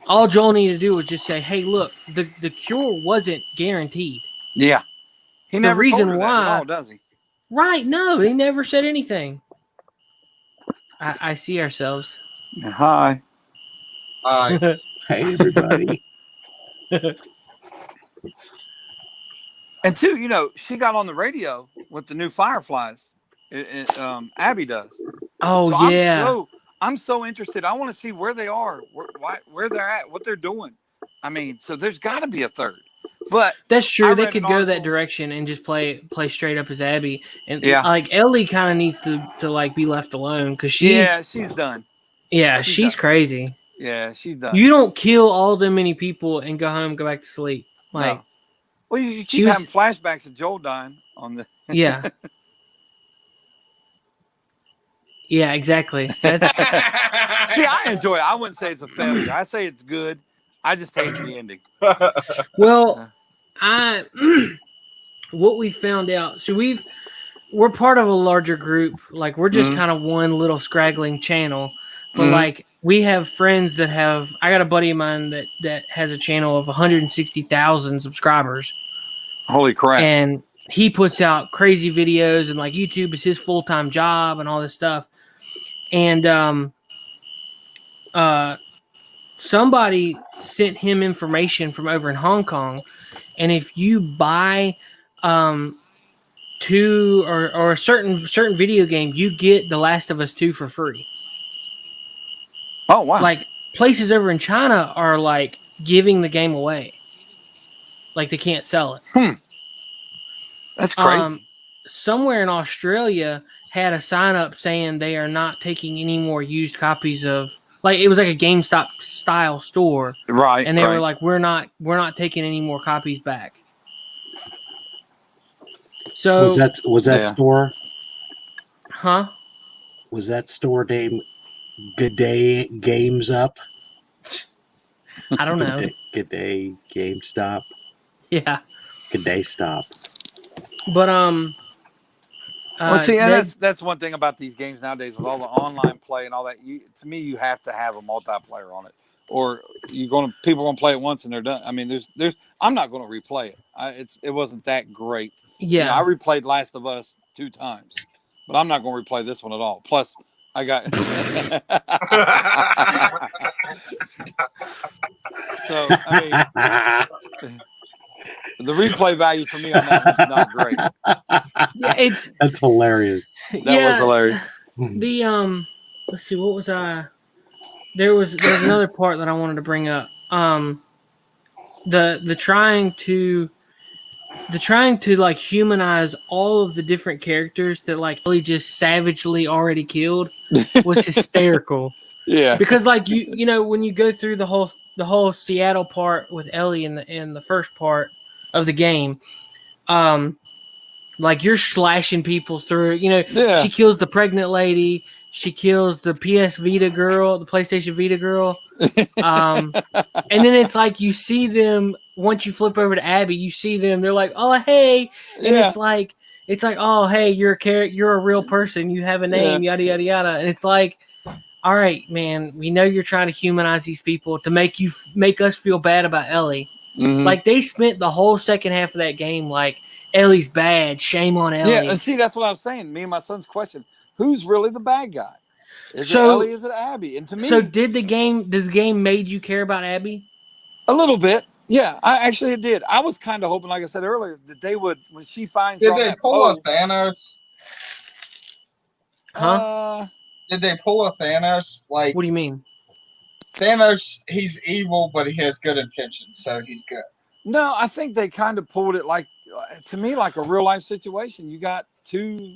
all Joel needed to do was just say, hey, look, the cure wasn't guaranteed. Yeah. He never reason told her why, that at all, does he? Right, no, he never said anything. I see ourselves. Hi. Hi. Hey, everybody. And two, she got on the radio with the new Fireflies. Abby does. Oh, so yeah. I'm so interested. I want to see where they are, where they're at, what they're doing. I mean, so there's got to be a third. But that's true. They could go that direction and just play straight up as Abby. And Ellie kind of needs to be left alone because she's done. Yeah, she's done. Crazy. Yeah, she's done. You don't kill all them many people and go home and go back to sleep. No. Well, you keep having flashbacks of Joel dying on the. Yeah. Yeah, exactly. That's See, I enjoy it. I wouldn't say it's a failure. I say it's good. I just hate the ending. well, I what we found out. So we're part of a larger group. Like we're just kind of one little scraggling channel, but like we have friends that have. I got a buddy of mine that has a channel of 160,000 subscribers. Holy crap! And he puts out crazy videos, and like YouTube is his full-time job and all this stuff. And somebody sent him information from over in Hong Kong, and if you buy two or a certain video game, you get The Last of Us 2 for free. Oh wow! Like places over in China are like giving the game away, like they can't sell it. That's crazy. Somewhere in Australia had a sign up saying they are not taking any more used copies of, like it was like a GameStop style store, right? And they were like, we're not taking any more copies back. So was that store? Huh? Was that store name Good Day Games Up? I don't know. Good Day GameStop. Yeah. Good Day Stop. But well, see, and that's one thing about these games nowadays with all the online play and all that. To me, you have to have a multiplayer on it, or people gonna play it once and they're done. I mean, I'm not gonna replay it. It wasn't that great. Yeah, I replayed Last of Us 2 times, but I'm not gonna replay this one at all. Plus, I got so I mean. The replay value for me on that one's not great. Yeah, that's hilarious. That was hilarious. The let's see, what was there was another part that I wanted to bring up. The trying to like humanize all of the different characters that like really just savagely already killed was hysterical. Yeah, because like you know when you go through the whole Seattle part with Ellie in the first part of the game, like you're slashing people through. You know, she kills the pregnant lady. She kills the PS Vita girl, the PlayStation Vita girl. And then it's like you see them once you flip over to Abby. You see them. They're like, "Oh hey," and it's like, "Oh hey, you're a real person. You have a name." Yada yada yada. And it's like, all right, man. We know you're trying to humanize these people to make us feel bad about Ellie. Mm-hmm. Like they spent the whole second half of that game like Ellie's bad. Shame on Ellie. Yeah, and see that's what I was saying. Me and my son's question: who's really the bad guy? Is it Ellie? Is it Abby? And to me, so did the game made you care about Abby? A little bit. Yeah, it did. I was kind of hoping, like I said earlier, that they would when she finds. Did they pull a Thanos? Huh? Did they pull a Thanos? Like, what do you mean? Thanos, he's evil, but he has good intentions, so he's good. No, I think they kind of pulled it to me like a real life situation. You got two.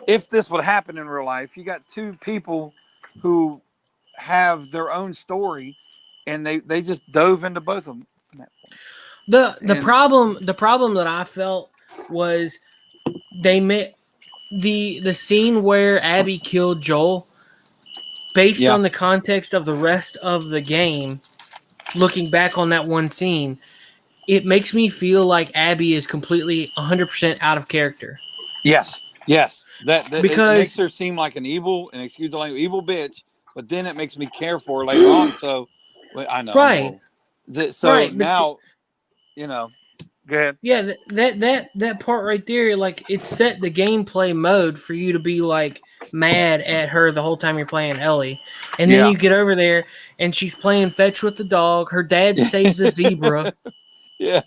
If this would happen in real life, you got two people who have their own story, and they just dove into both of them. The problem that I felt was they made the scene where Abby killed Joel based on the context of the rest of the game. Looking back on that one scene, it makes me feel like Abby is completely 100% out of character. Yes. That because it makes her seem like an evil, and excuse the language, evil bitch. But then it makes me care for her later on. So I know, right? Now, you know, go ahead. Yeah, that part right there, like it set the gameplay mode for you to be like mad at her the whole time you're playing Ellie, and then you get over there and she's playing fetch with the dog. Her dad saves the zebra. Yeah.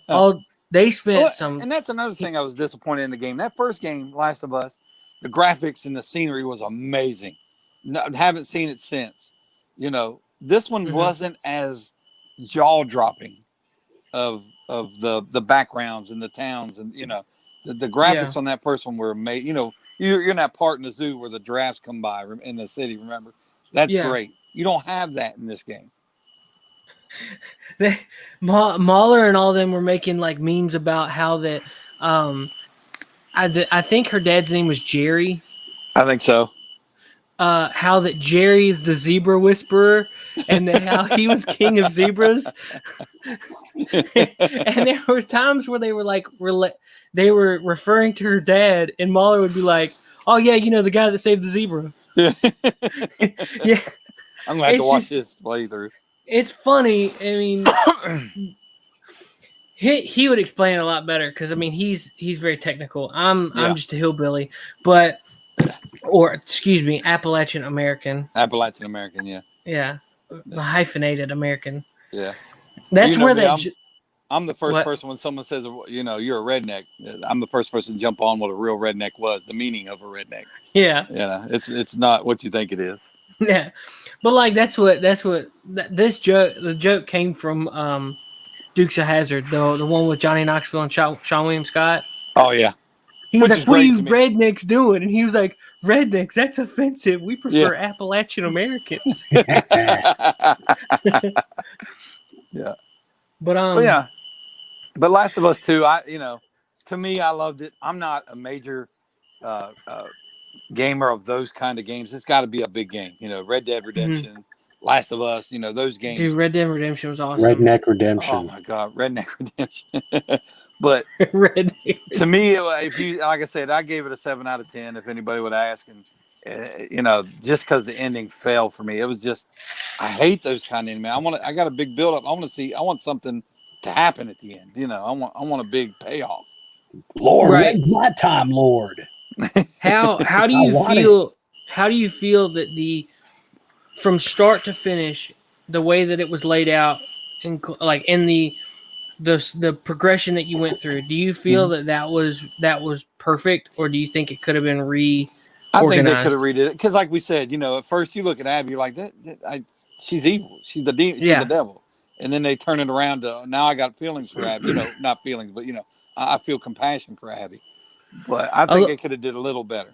They spent some, and that's another thing I was disappointed in the game. That first game, Last of Us, the graphics and the scenery was amazing. No, haven't seen it since. You know, this one wasn't as jaw dropping of the backgrounds and the towns, and you know, the graphics on that first one were amazing. You know, you're in that part in the zoo where the giraffes come by in the city. Remember, that's great. You don't have that in this game. Mahler and all them were making like memes about how that I think her dad's name was Jerry. I think so. how that Jerry's the zebra whisperer, and that how he was king of zebras. And there was times where they were like, they were referring to her dad, and Mahler would be like, "Oh yeah, you know the guy that saved the zebra." Yeah, I'm gonna have to watch this playthrough. It's funny. I mean, he would explain it a lot better because I mean he's very technical. I'm just a hillbilly, or excuse me, Appalachian American. Appalachian American, yeah. Yeah, the hyphenated American. Yeah, that's where that. I'm the first person when someone says, you know, you're a redneck. I'm the first person to jump on what a real redneck was, the meaning of a redneck. Yeah. You know, it's not what you think it is. Yeah, but like the joke came from Dukes of Hazzard, the one with Johnny Knoxville and Sean William Scott. Oh yeah. He was like, "What are you rednecks doing?" And he was like, "Rednecks, that's offensive. We prefer Appalachian Americans." Yeah. But But Last of Us 2, to me, I loved it. I'm not a major gamer of those kind of games. It's got to be a big game. You know, Red Dead Redemption, Last of Us, you know, those games. Dude, Red Dead Redemption was awesome. Redneck Redemption. Oh my God, Redneck Redemption. But to me, like I said, I gave it a 7 out of 10 if anybody would ask. And, you know, just because the ending fell for me, it was just, I hate those kind of endings. I got a big build up. I want something to happen at the end. You know, I want a big payoff. Lord, when's my time, Lord? How do you feel? How do you feel that from start to finish, the way that it was laid out, in the progression that you went through? Do you feel that was perfect, or do you think it could have been reorganized? I think they could have redid it because, like we said, you know, at first you look at Abby, you're like, she's evil. She's the demon. She's the devil. And then they turn it around to, now I got feelings for Abby. You know, not feelings, but, you know, I feel compassion for Abby. But I think they could have did a little better.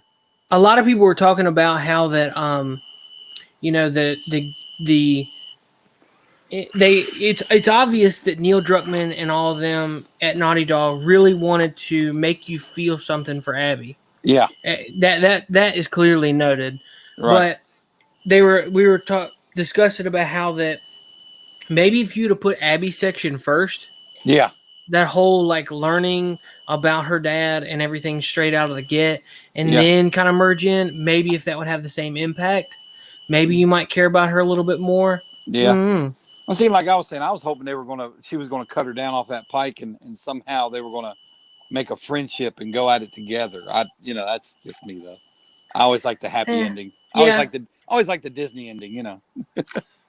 A lot of people were talking about how that, you know, it's obvious that Neil Druckmann and all of them at Naughty Dog really wanted to make you feel something for Abby. Yeah. That is clearly noted. Right. But we were discussing about how that maybe if you'd have put Abby's section first. Yeah. That whole like learning about her dad and everything straight out of the get, and then kind of merge in. Maybe if that would have the same impact, maybe you might care about her a little bit more. Yeah. Mm-hmm. Well, see, like I was saying, I was hoping she was gonna cut her down off that pike, and somehow they were gonna make a friendship and go at it together. That's just me though. I always like the happy ending. I always like the Disney ending. You know.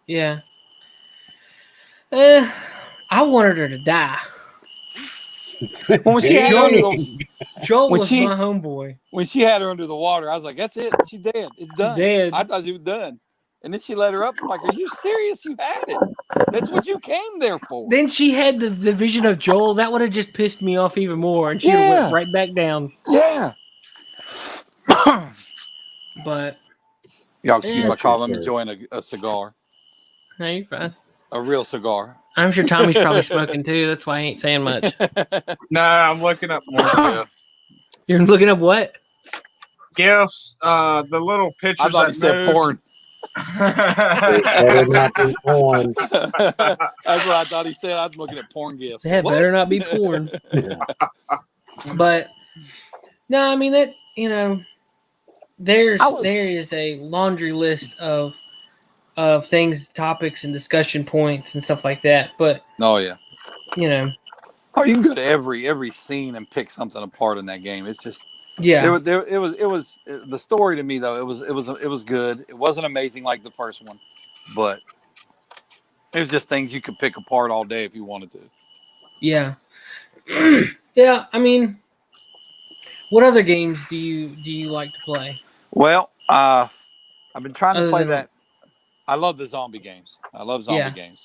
Yeah. I wanted her to die. When she had Joel was my homeboy. When she had her under the water, I was like, "That's it. She's dead. It's done." Dead. I thought she was done. And then she let her up. I'm like, "Are you serious? You had it. That's what you came there for." Then she had the vision of Joel. That would have just pissed me off even more, and she would have went right back down. Yeah. But y'all excuse my call. I'm enjoying a cigar. No, you're fine. A real cigar. I'm sure Tommy's probably smoking too. That's why I ain't saying much. Nah, I'm looking up more gifts. You're looking up what? Gifts. The little pictures. I thought you said porn. Better not be porn. That's what I thought he said. I was looking at porn gifts. That better not be porn. But no, I mean that, you know, there is a laundry list of things, topics, and discussion points and stuff like that. But you know, you can go to every scene and pick something apart in that game. It's just it was the story to me though. It was good. It wasn't amazing like the first one, but it was just things you could pick apart all day if you wanted to. Yeah, yeah. I mean, what other games do you like to play? Well, I've been trying to play that. I love the zombie games. I love zombie games.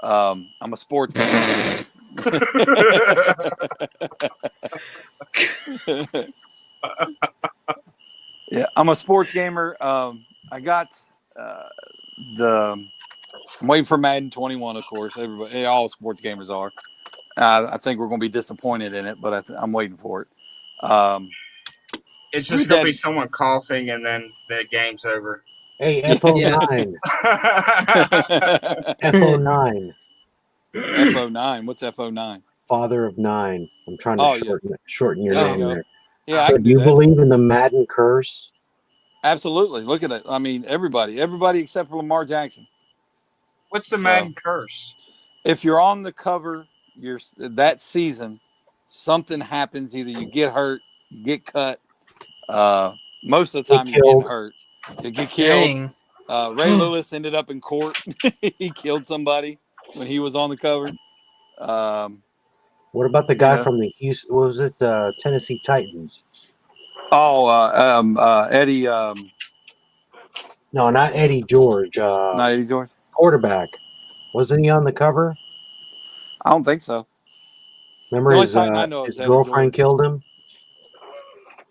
I'm a sports gamer. Yeah, I'm a sports gamer. I got I'm waiting for Madden 21, of course. All sports gamers are. I think we're going to be disappointed in it, but I'm waiting for it. It's just going to be someone coughing and then the game's over. Hey, FO9. FO9. FO9. What's FO9? Father of 9. I'm trying to shorten your name there. Yeah. So do you believe in the Madden curse? Absolutely. Look at it. I mean, everybody except for Lamar Jackson. What's the Madden curse? If you're on the cover, that season, something happens. Either you get hurt, you get cut. Most of the time, you're getting hurt. You get killed. Ray Lewis ended up in court. He killed somebody when he was on the cover. What about the guy from the Houston? What was it? Tennessee Titans. Eddie. No, not Eddie George. Not Eddie George. Quarterback. Wasn't he on the cover? I don't think so. Remember his girlfriend killed him?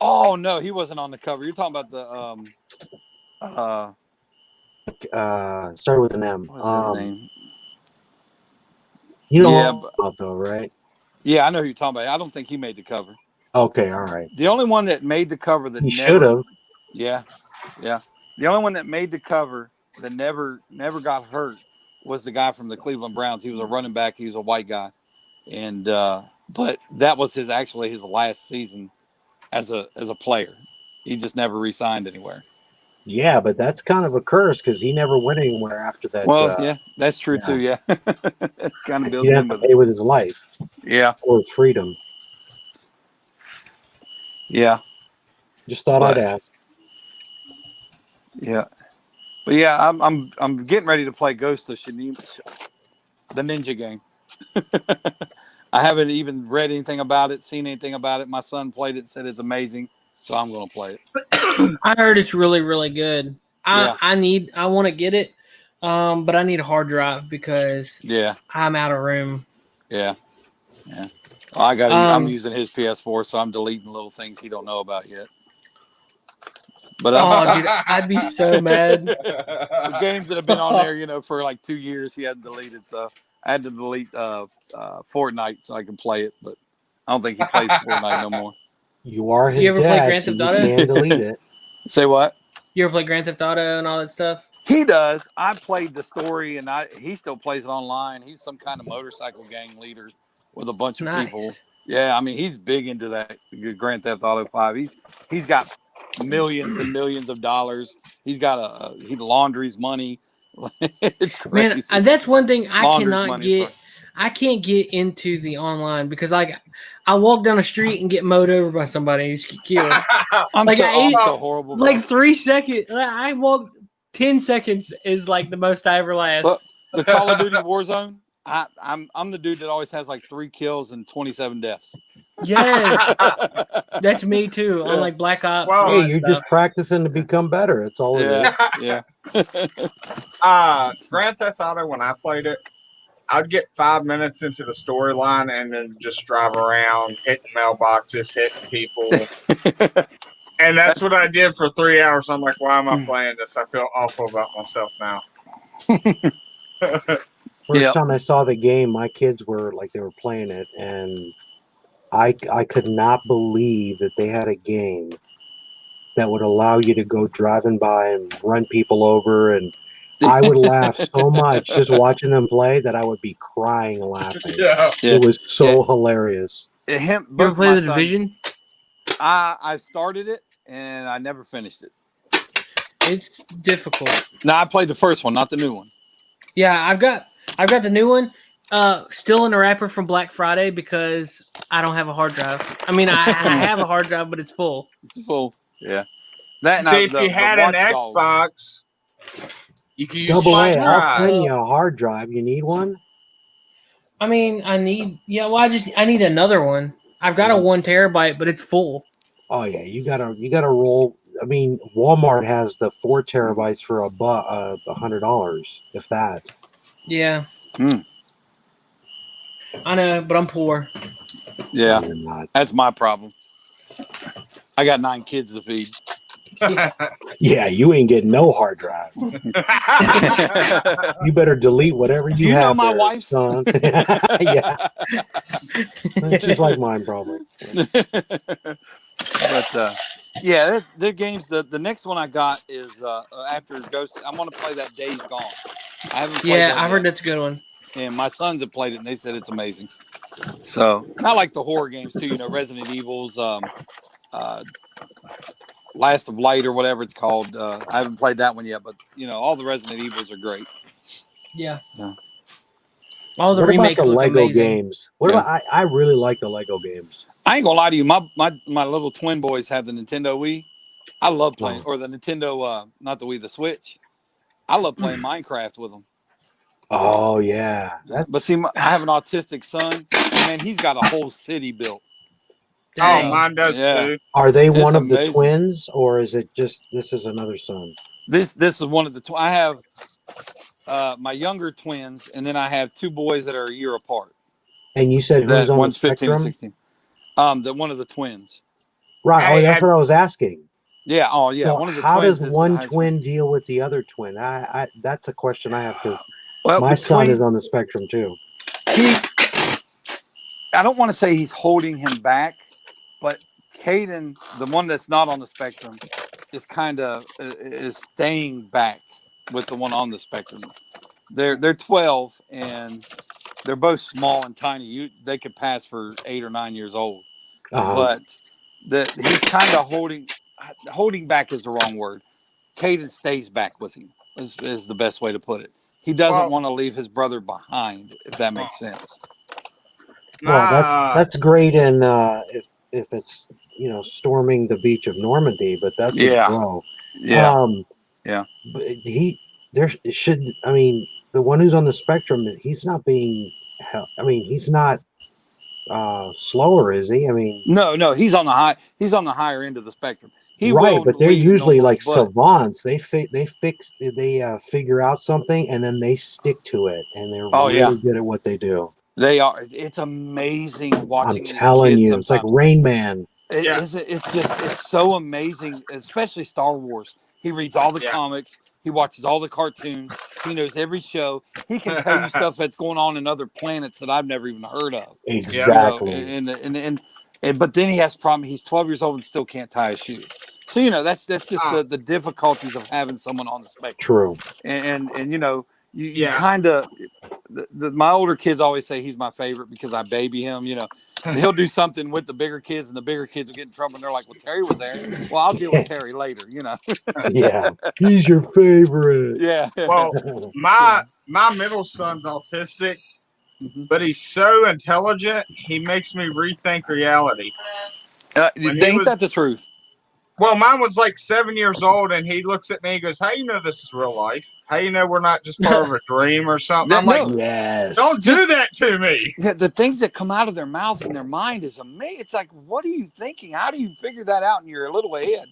Oh no, he wasn't on the cover. You're talking about the started with an M. What's his name? You know about though, right? Yeah, I know who you're talking about. I don't think he made the cover. Okay, all right. The only one that made the cover that he should have. Yeah. The only one that made the cover that never got hurt was the guy from the Cleveland Browns. He was a running back. He was a white guy, and but that was his last season as a player. He just never re-signed anywhere. Yeah, but that's kind of a curse because he never went anywhere after that. Well, yeah, that's true too. Yeah, it's kind of built in with pay with his life. Yeah, or freedom. Yeah, just thought I'd ask. Yeah, but yeah, I'm getting ready to play Ghost of Tsushima, the ninja game. I haven't even read anything about it, seen anything about it. My son played it, said it's amazing, so I'm going to play it. I heard it's really, really good. I want to get it, but I need a hard drive because I'm out of room. Yeah. Well, I'm using his PS4, so I'm deleting little things he don't know about yet. But dude, I'd be so mad. The games that have been on there, for like 2 years, he hadn't deleted. So I had to delete Fortnite so I can play it. But I don't think he plays Fortnite no more. You are his dad. You ever play Grand so Theft Auto? You can delete it. Say what? You ever play Grand Theft Auto and all that stuff? He does. I played the story, and he still plays it online. He's some kind of motorcycle gang leader with a bunch of people. Yeah, I mean, he's big into that Grand Theft Auto 5. He's got millions and millions of dollars. He's got he laundries money. It's crazy. Man, that's one thing I cannot get. I can't get into the online because I walk down the street and get mowed over by somebody and he's killed. I'm so horrible. Bro. Like 3 seconds. I walk 10 seconds is like the most I ever last. But the Call of Duty Warzone, I'm the dude that always has like 3 kills and 27 deaths. Yes, that's me too. On like Black Ops. Well, hey, you're just practicing to become better. It's all it is. Yeah. Grand Theft Auto, when I played it, I'd get 5 minutes into the storyline and then just drive around, hitting mailboxes, hitting people. And that's what I did for 3 hours. I'm like, why am I playing this? I feel awful about myself now. First time I saw the game, my kids were like, they were playing it, and I could not believe that they had a game that would allow you to go driving by and run people over, and I would laugh so much just watching them play that I would be crying laughing. It was so hilarious. You ever play The Division? I started it and I never finished it. It's difficult. No, I played the first one, not the new one. Yeah, I've got the new one. Still in the wrapper from Black Friday because I don't have a hard drive. I mean, I have a hard drive, but it's full. It's full. Yeah. If you had an Xbox, you can use Double A. I'll send you a hard drive. You need one? I mean, I need another one. I've got a 1 terabyte, but it's full. Oh yeah, you gotta roll. I mean, Walmart has the 4 terabytes for $100, if that. Yeah. I know, but I'm poor. Yeah, that's my problem. I got 9 kids to feed. Yeah, you ain't getting no hard drive. You better delete whatever you have. You know my wife, son. Yeah, she's like mine, probably. But Yeah, their games. The next one I got is after Ghost. I'm gonna play that Days Gone. I haven't played that I yet. heard that's a good one. And my sons have played it, and they said it's amazing. So I like the horror games too. Resident Evil's Last of Light or whatever it's called. I haven't played that one yet, but all the Resident Evils are great. Yeah. Yeah. All the what remakes about the look Lego amazing. games? What about I really like the Lego games. I ain't gonna lie to you. My little twin boys have the Nintendo Wii. I love playing, or the Nintendo, not the Wii, the Switch. I love playing Minecraft with them. Oh yeah, But see, I have an autistic son. Man, he's got a whole city built. Oh, mine does too. Are they one of amazing. the twins, or is it just this is another son? This is one of the. I have my younger twins, and then I have two boys that are a year apart. And you said who's on one's the spectrum? 15 and 16. One of the twins. Right. That's what I was asking. Yeah. Oh, yeah. So one of the how twins does one twin deal with the other twin? I that's a question I have because my son is on the spectrum too. I don't want to say he's holding him back, but Caden, the one that's not on the spectrum, is kind of is staying back with the one on the spectrum. They're 12 and they're both small and tiny. They could pass for 8 or 9 years old, but he's kind of holding back is the wrong word. Caden stays back with him is the best way to put it. He doesn't want to leave his brother behind, if that makes sense. Well, that's great, and if it's storming the beach of Normandy, but that's his bro. Yeah, But the one who's on the spectrum, he's not being. He's not slower, is he? No, he's on the high. He's on the higher end of the spectrum. But they're usually like savants. They figure out something and then they stick to it, and they're really good at what they do. They are. It's amazing watching. I'm telling you, it's like Rain Man. It's so amazing, especially Star Wars. He reads all the comics. He watches all the cartoons. He knows every show. He can tell you stuff that's going on in other planets that I've never even heard of. Exactly. But then he has a problem. He's 12 years old and still can't tie a shoe. So that's just the difficulties of having someone on the spectrum. True. And you kind of my older kids always say he's my favorite because I baby him. He'll do something with the bigger kids, and the bigger kids will get in trouble. And they're like, "Well, Terry was there. Well, I'll deal with Terry later." Yeah, he's your favorite. Yeah. Well, my middle son's autistic, but he's so intelligent. He makes me rethink reality. Ain't that the truth? Well, mine was like 7 years old, and he looks at me and goes, "How do you know this is real life? How do you know we're not just part of a dream or something?" I'm like, yes. Don't do that to me. The things that come out of their mouth and their mind is amazing. It's like, what are you thinking? How do you figure that out in your little head?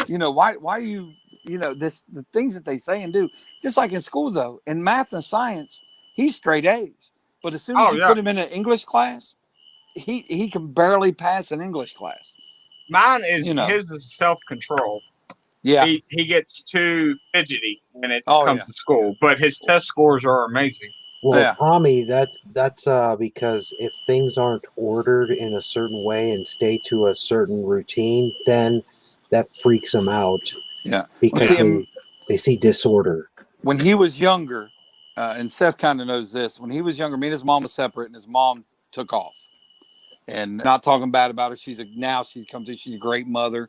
Why are you, the things that they say and do. Just like in school, though, in math and science, he's straight A's. But as soon as you put him in an English class, he can barely pass an English class. Mine is his is self-control. Yeah, he gets too fidgety when it comes to school, but his test scores are amazing. Well, Tommy, that's because if things aren't ordered in a certain way and stay to a certain routine, then that freaks them out. Yeah, because they see disorder. When he was younger, and Seth kind of knows this. When he was younger, me and his mom was separate, and his mom took off. And not talking bad about her. She's a great mother.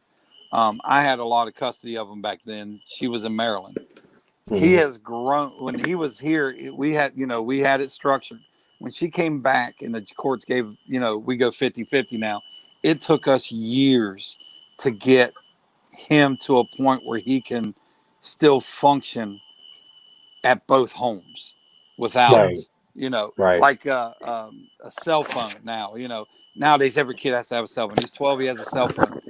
I had a lot of custody of him back then. She was in Maryland. Mm-hmm. He has grown. When he was here, we had it structured. When she came back and the courts gave, we go 50-50 now. It took us years to get him to a point where he can still function at both homes without, like a cell phone now, Nowadays, every kid has to have a cell phone. He's 12. He has a cell phone.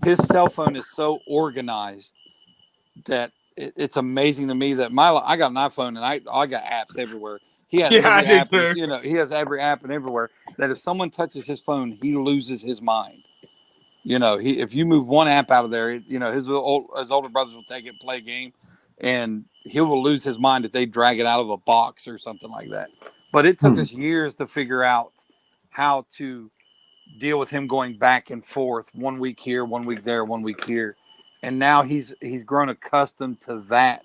His cell phone is so organized that it's amazing to me that I got an iPhone and I got apps everywhere. He has every app. He has every app and everywhere. That if someone touches his phone, he loses his mind. If you move one app out of there, his older brothers will take it and play a game, and he will lose his mind if they drag it out of a box or something like that. But it took us years to figure out how to deal with him going back and forth 1 week here, 1 week there, 1 week here. And now he's grown accustomed to that,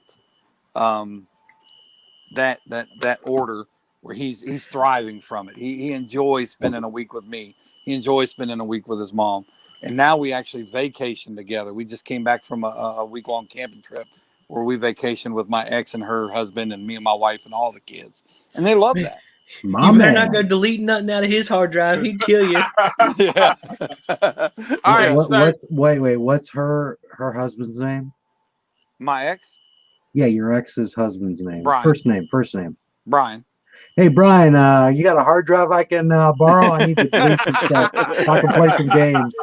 that order where he's thriving from it. He enjoys spending a week with me. He enjoys spending a week with his mom. And now we actually vacation together. We just came back from a week-long camping trip where we vacationed with my ex and her husband and me and my wife and all the kids. And they love that. You better not go delete nothing out of his hard drive. He'd kill you. Yeah. All right. Wait. What's her husband's name? My ex? Yeah, your ex's husband's name. Brian. First name. Brian. Hey, Brian, you got a hard drive I can borrow? I need to delete some stuff so I can play some games.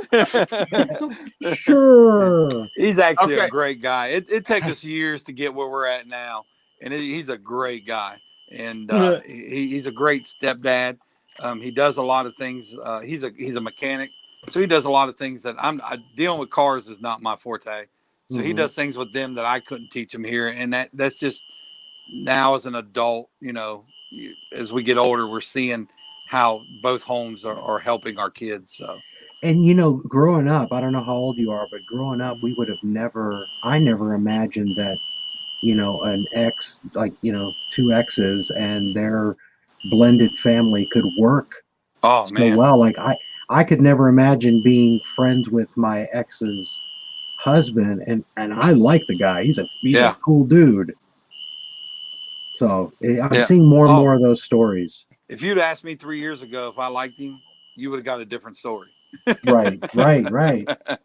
Sure. He's actually a great guy. It took us years to get where we're at now. And he's a great guy. And he's a great stepdad. He does a lot of things. He's a mechanic. So he does a lot of things that dealing with cars is not my forte. So he does things with them that I couldn't teach him here. And that's just now as an adult, as we get older, we're seeing how both homes are helping our kids. So, and growing up, I don't know how old you are, but growing up, I never imagined that, an ex, two exes and their blended family could work so well. Like I could never imagine being friends with my ex's husband, and I like the guy. He's a cool dude. So I'm seeing more and more of those stories. If you'd asked me 3 years ago if I liked him, you would have got a different story. Right.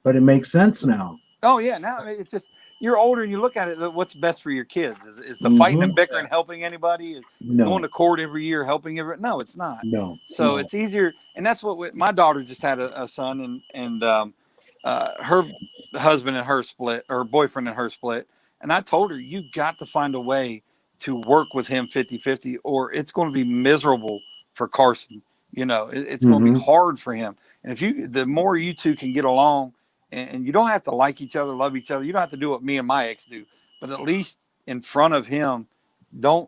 But it makes sense now. Oh yeah, now it's just you're older and you look at it. What's best for your kids? Is the fighting and bickering helping anybody? Is going to court every year helping everyone? No, it's not. No. So it's easier, and that's what my daughter just had a son, and her husband and her split, or boyfriend and her split, and I told her you got to find a way to work with him 50-50 or it's going to be miserable for Carson. It's going to be hard for him. And the more you two can get along, and you don't have to like each other, love each other. You don't have to do what me and my ex do, but at least in front of him, don't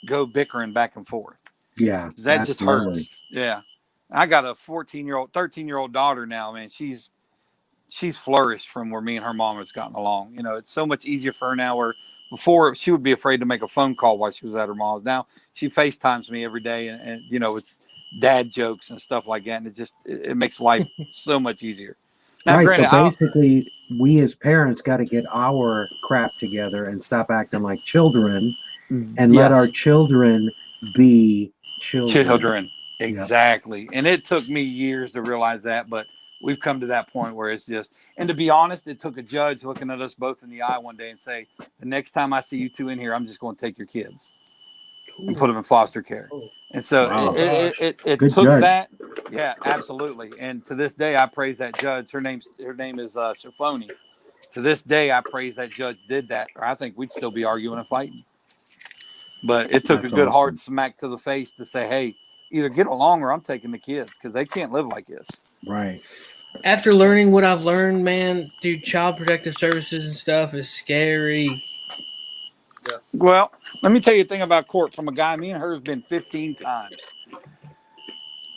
go bickering back and forth. Yeah. That just hurts. Yeah. I got a 13-year-old daughter now, man. She's flourished from where me and her mom has gotten along. It's so much easier for her now where before she would be afraid to make a phone call while she was at her mom's. Now she FaceTimes me every day and with dad jokes and stuff like that. And it makes life so much easier. Now, right. Granted, so basically we as parents got to get our crap together and stop acting like children and let our children be children. Exactly. Yep. And it took me years to realize that, but we've come to that point where it's just, and to be honest, it took a judge looking at us both in the eye one day and say, the next time I see you two in here, I'm just going to take your kids and put them in foster care. And so it took judge. that. Yeah, absolutely. And to this day, I praise that judge. Her name is Shafoni. To this day, I praise that judge did that, or I think we'd still be arguing and fighting. But it took a good hard smack to the face to say, hey, either get along or I'm taking the kids because they can't live like this. Right. After learning what I've learned, man, dude, child protective services and stuff is scary. Yeah. Well, let me tell you a thing about court from a guy. Me and her has been 15 times.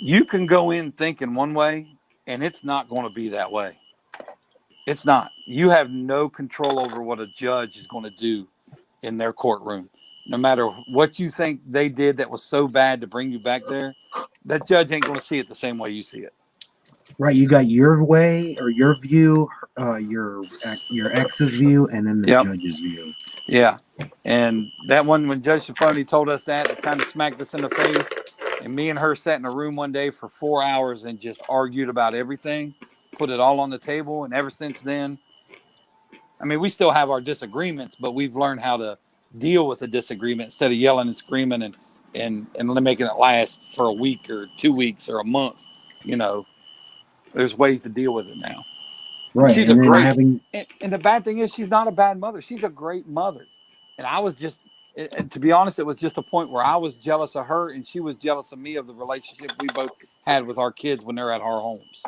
You can go in thinking one way, and it's not going to be that way. It's not. You have no control over what a judge is going to do in their courtroom. No matter what you think they did that was so bad to bring you back there, that judge ain't going to see it the same way you see it. Right, you got your way or your view, your ex's view, and then the judge's view. Yeah, and that one when Judge Shafoni told us that, it kind of smacked us in the face. And me and her sat in a room one day for 4 hours and just argued about everything, put it all on the table. And ever since then, I mean, we still have our disagreements, but we've learned how to deal with a disagreement instead of yelling and screaming and making it last for a week or 2 weeks or a month. There's ways to deal with it now. Right. She's and the bad thing is she's not a bad mother. She's a great mother. And I was just, to be honest, it was just a point where I was jealous of her and she was jealous of me of the relationship we both had with our kids when they're at our homes.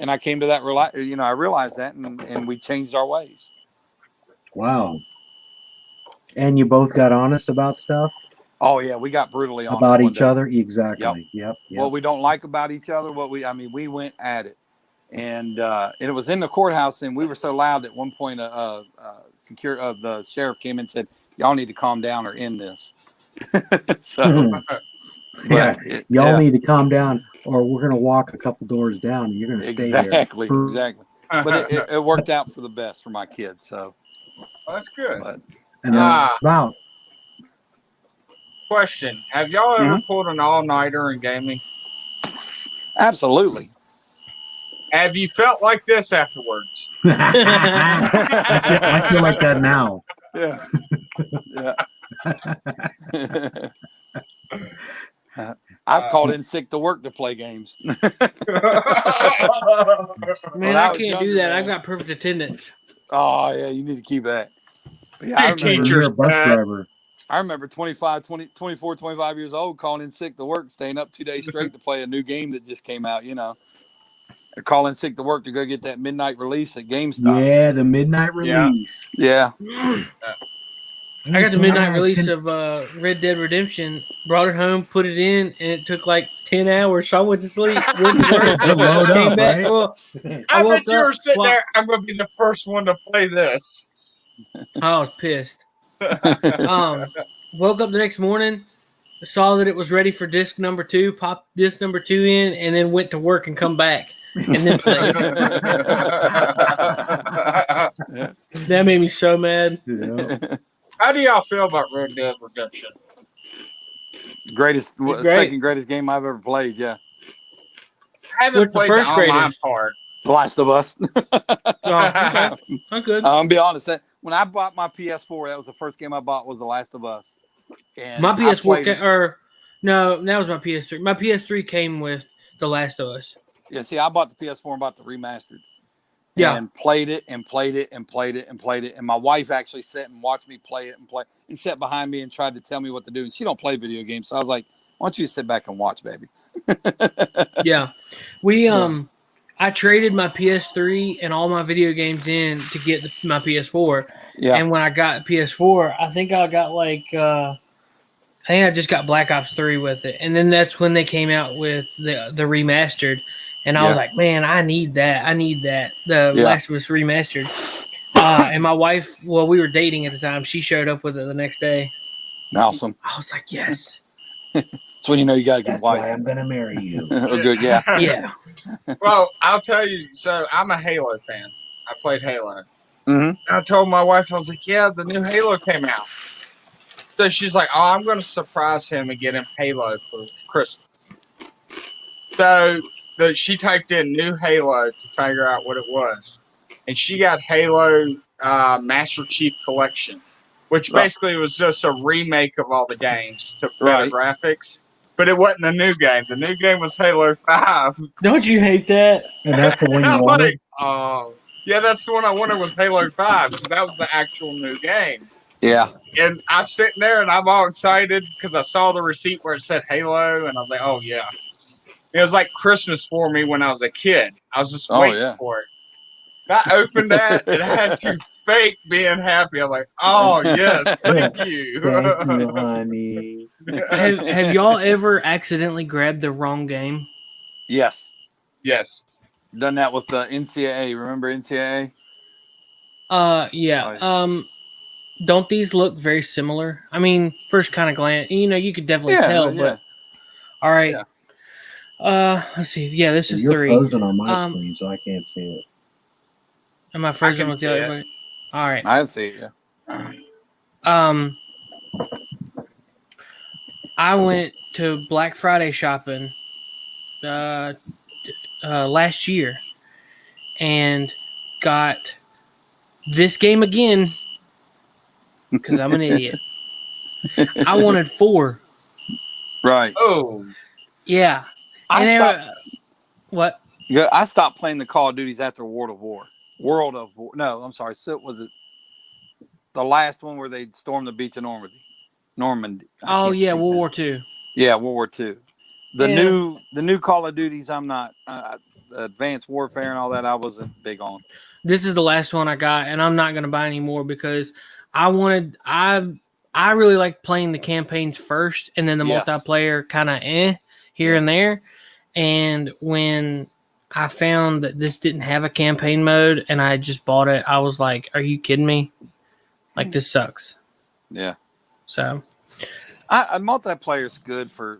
And I came to that, I realized that and we changed our ways. Wow. And you both got honest about stuff? Oh yeah, we got brutally honest about one each day. other. Exactly. Yep. What we don't like about each other, we went at it, and it was in the courthouse, and we were so loud at one point, the sheriff came and said, "Y'all need to calm down or end this." So, Yeah, y'all yeah, need to calm down, or we're gonna walk a couple doors down, and you're gonna stay there. exactly. But it worked out for the best for my kids. So Well, that's good. but And about Question: have y'all ever pulled an all-nighter in gaming? absolutely. Have you felt like this afterwards? I feel like that now. Yeah. I've called in sick to work to play games. Man, When I I was can't younger, do that. man. I've got perfect attendance. Oh yeah, you need to keep that. But yeah, Hey, teacher. You're a bus driver. I remember 24, 25 years old calling in sick to work, staying up 2 days straight to play a new game that just came out, Or calling sick to work to go get that midnight release at GameStop. Yeah, the midnight release. Yeah. I got the midnight release of Red Dead Redemption, brought it home, put it in, and it took like 10 hours. So I went to sleep, went to work, Load came up, back. right? Well, I woke bet you were up, sitting there. I'm going to be the first one to play this. I was pissed. Woke up the next morning, saw that it was ready for disc number 2, popped disc number 2 in, and then went to work and come back. And then played. That made me so mad. Yeah. How do y'all feel about Red Dead Redemption? Second greatest game I've ever played. Yeah. I haven't What's the played first the online greatest? part. The Last of Us. Oh, okay. I'm good. I'll be honest. When I bought my PS4, that was the first game I bought was The Last of Us. And My I PS4 played- no, that was my PS3. My PS3 came with The Last of Us. Yeah, see, I bought the PS4 and bought the remastered. Yeah. And played it and played it and played it and played it. And my wife actually sat and watched me play it and sat behind me and tried to tell me what to do. And she don't play video games. So I was like, why don't you sit back and watch, baby? Yeah. I traded my PS3 and all my video games in to get my PS4. Yeah. And when I got PS4, I think I got I just got Black Ops 3 with it. And then that's when they came out with the remastered. And I was like, man, I need that. The Last of Us remastered. And my wife, well, we were dating at the time. She showed up with it the next day. Awesome. I was like, yes. That's when you know you got a good That's wife. why I'm gonna marry you. Oh, good, yeah. Yeah. Well, I'll tell you. So I'm a Halo fan. I played Halo. Mm-hmm. I told my wife, I was like, yeah, the new Halo came out. So she's like, oh, I'm going to surprise him and get him Halo for Christmas. So she typed in new Halo to figure out what it was. And she got Halo Master Chief Collection, which basically was just a remake of all the games to better graphics. But it wasn't a new game. The new game was Halo 5. Don't you hate that? And that's the one you wanted? Yeah, that's the one I wanted was Halo 5. Because that was the actual new game. Yeah. And I'm sitting there and I'm all excited because I saw the receipt where it said Halo. And I was like, oh, yeah. It was like Christmas for me when I was a kid. I was just waiting for it. I opened that and I had to fake being happy. I'm like, oh, yes, thank you. Thank you, honey. Have y'all ever accidentally grabbed the wrong game? Yes. Yes. Done that with the NCAA. Remember NCAA? Yeah. Don't these look very similar? I mean, first kind of glance, you could definitely tell. But all right. Yeah. Let's see. Yeah, this is You're 3. frozen on my screen, so I can't see it. Am I frozen with the other one? All right. I see it. Yeah. I went to Black Friday shopping last year and got this game again because I'm an idiot. I wanted 4. Right. Oh. Yeah. What? Yeah, I stopped playing the Call of Duties after World of War. No, I'm sorry. So was it the last one where they stormed the beach of Normandy? Oh yeah, World War II. Yeah, World War II. The new Call of Duties, I'm not Advanced Warfare and all that. I wasn't big on. This is the last one I got, and I'm not going to buy any more because I I really like playing the campaigns first, and then the multiplayer kind of here and there. And when I found that this didn't have a campaign mode, and I just bought it, I was like, "Are you kidding me? Like this sucks." Yeah. So, a multiplayer is good for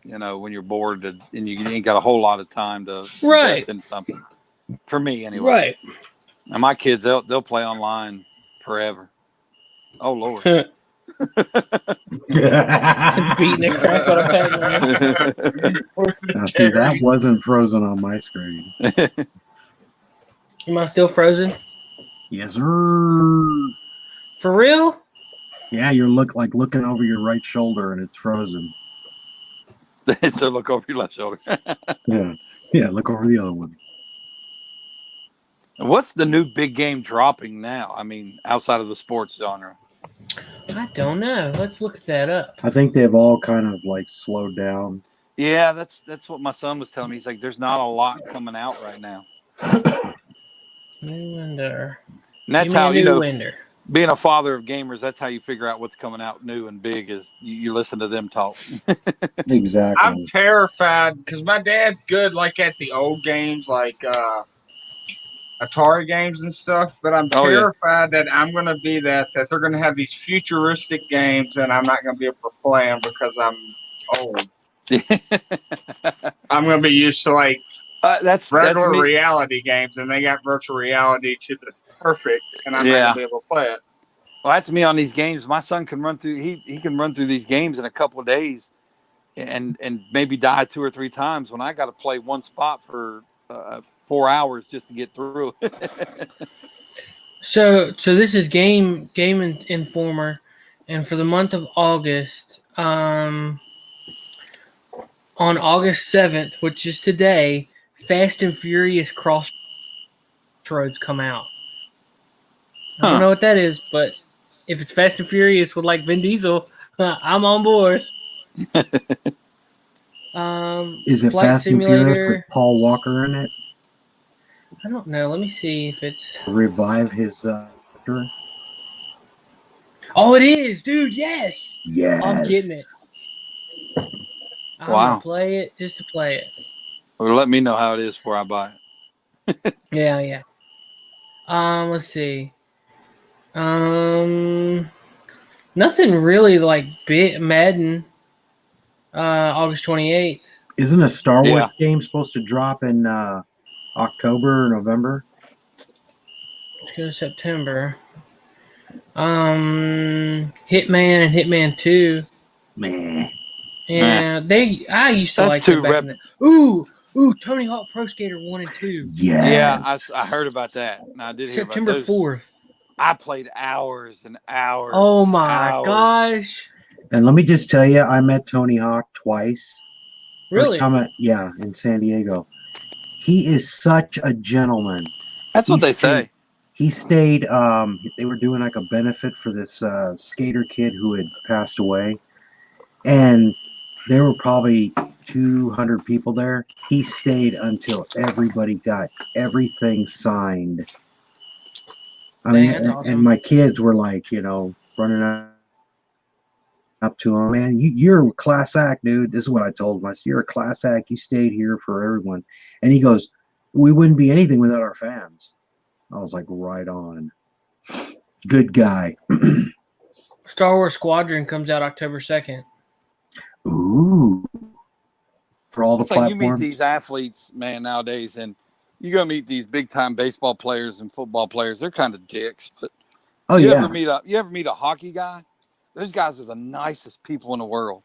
when you're bored and you ain't got a whole lot of time to invest in something. For me, anyway. Right. And my kids, they'll play online forever. Oh Lord. Beating the crap out of Pac-Man. Now, see, that wasn't frozen on my screen. Am I still frozen? Yes, sir. For real? Yeah, you're looking over your right shoulder and it's frozen. So look over your left shoulder. Yeah, look over the other one. What's the new big game dropping now? I mean, outside of the sports genre. I don't know. Let's look that up. I think they've all kind of like slowed down. Yeah, that's what my son was telling me. He's like, there's not a lot coming out right now. New Winder. And that's how, being a father of gamers, that's how you figure out what's coming out new and big is you listen to them talk. Exactly. I'm terrified because my dad's good like at the old games like Atari games and stuff, but I'm terrified that I'm going to be that they're going to have these futuristic games and I'm not going to be able to play them because I'm old. I'm going to be used to like regular reality games, and they got virtual reality to the perfect, and I'm not going to be able to play it. Well, that's me on these games. My son can run through. He can run through these games in a couple of days, and maybe die 2 or 3 times. When I got to play one spot for 4 hours just to get through. So this is Game Informer, and for the month of August, on August 7th, which is today, Fast and Furious Crossroads come out. I don't know what that is, but if it's Fast and Furious with like Vin Diesel, I'm on board. Is it Flight Fast Simulator. and Furious with Paul Walker in it? I don't know. Let me see if it's revive his actor. Oh, it is, dude. Yes. Yes. I'm getting it. I'm gonna play it just to play it. Or let me know how it is before I buy it. Yeah. Let's see. Nothing really like big Madden. August 28th. Isn't a Star Wars game supposed to drop in October or November? Let's go to September. Hitman and Hitman 2. Meh. Yeah, I used to That's like too them back Ooh, Tony Hawk Pro Skater 1 and 2. Yeah, I heard about that. I did hear September about those. 4th. I played hours and hours. Oh my gosh. And let me just tell you, I met Tony Hawk twice. Really? In San Diego. He is such a gentleman. That's what they say. He stayed, they were doing like a benefit for this skater kid who had passed away. And there were probably 200 people there. He stayed until everybody got everything signed. I mean, awesome. and my kids were like, running up to him, man, you're a class act, dude. This is what I told him. I said, you're a class act. You stayed here for everyone. And he goes, we wouldn't be anything without our fans. I was like, right on. Good guy. Star Wars Squadron comes out October 2nd. Ooh. For all the platforms. Like you meet these athletes, man, nowadays, and you go meet these big time baseball players and football players. They're kind of dicks, but you ever meet a hockey guy? Those guys are the nicest people in the world.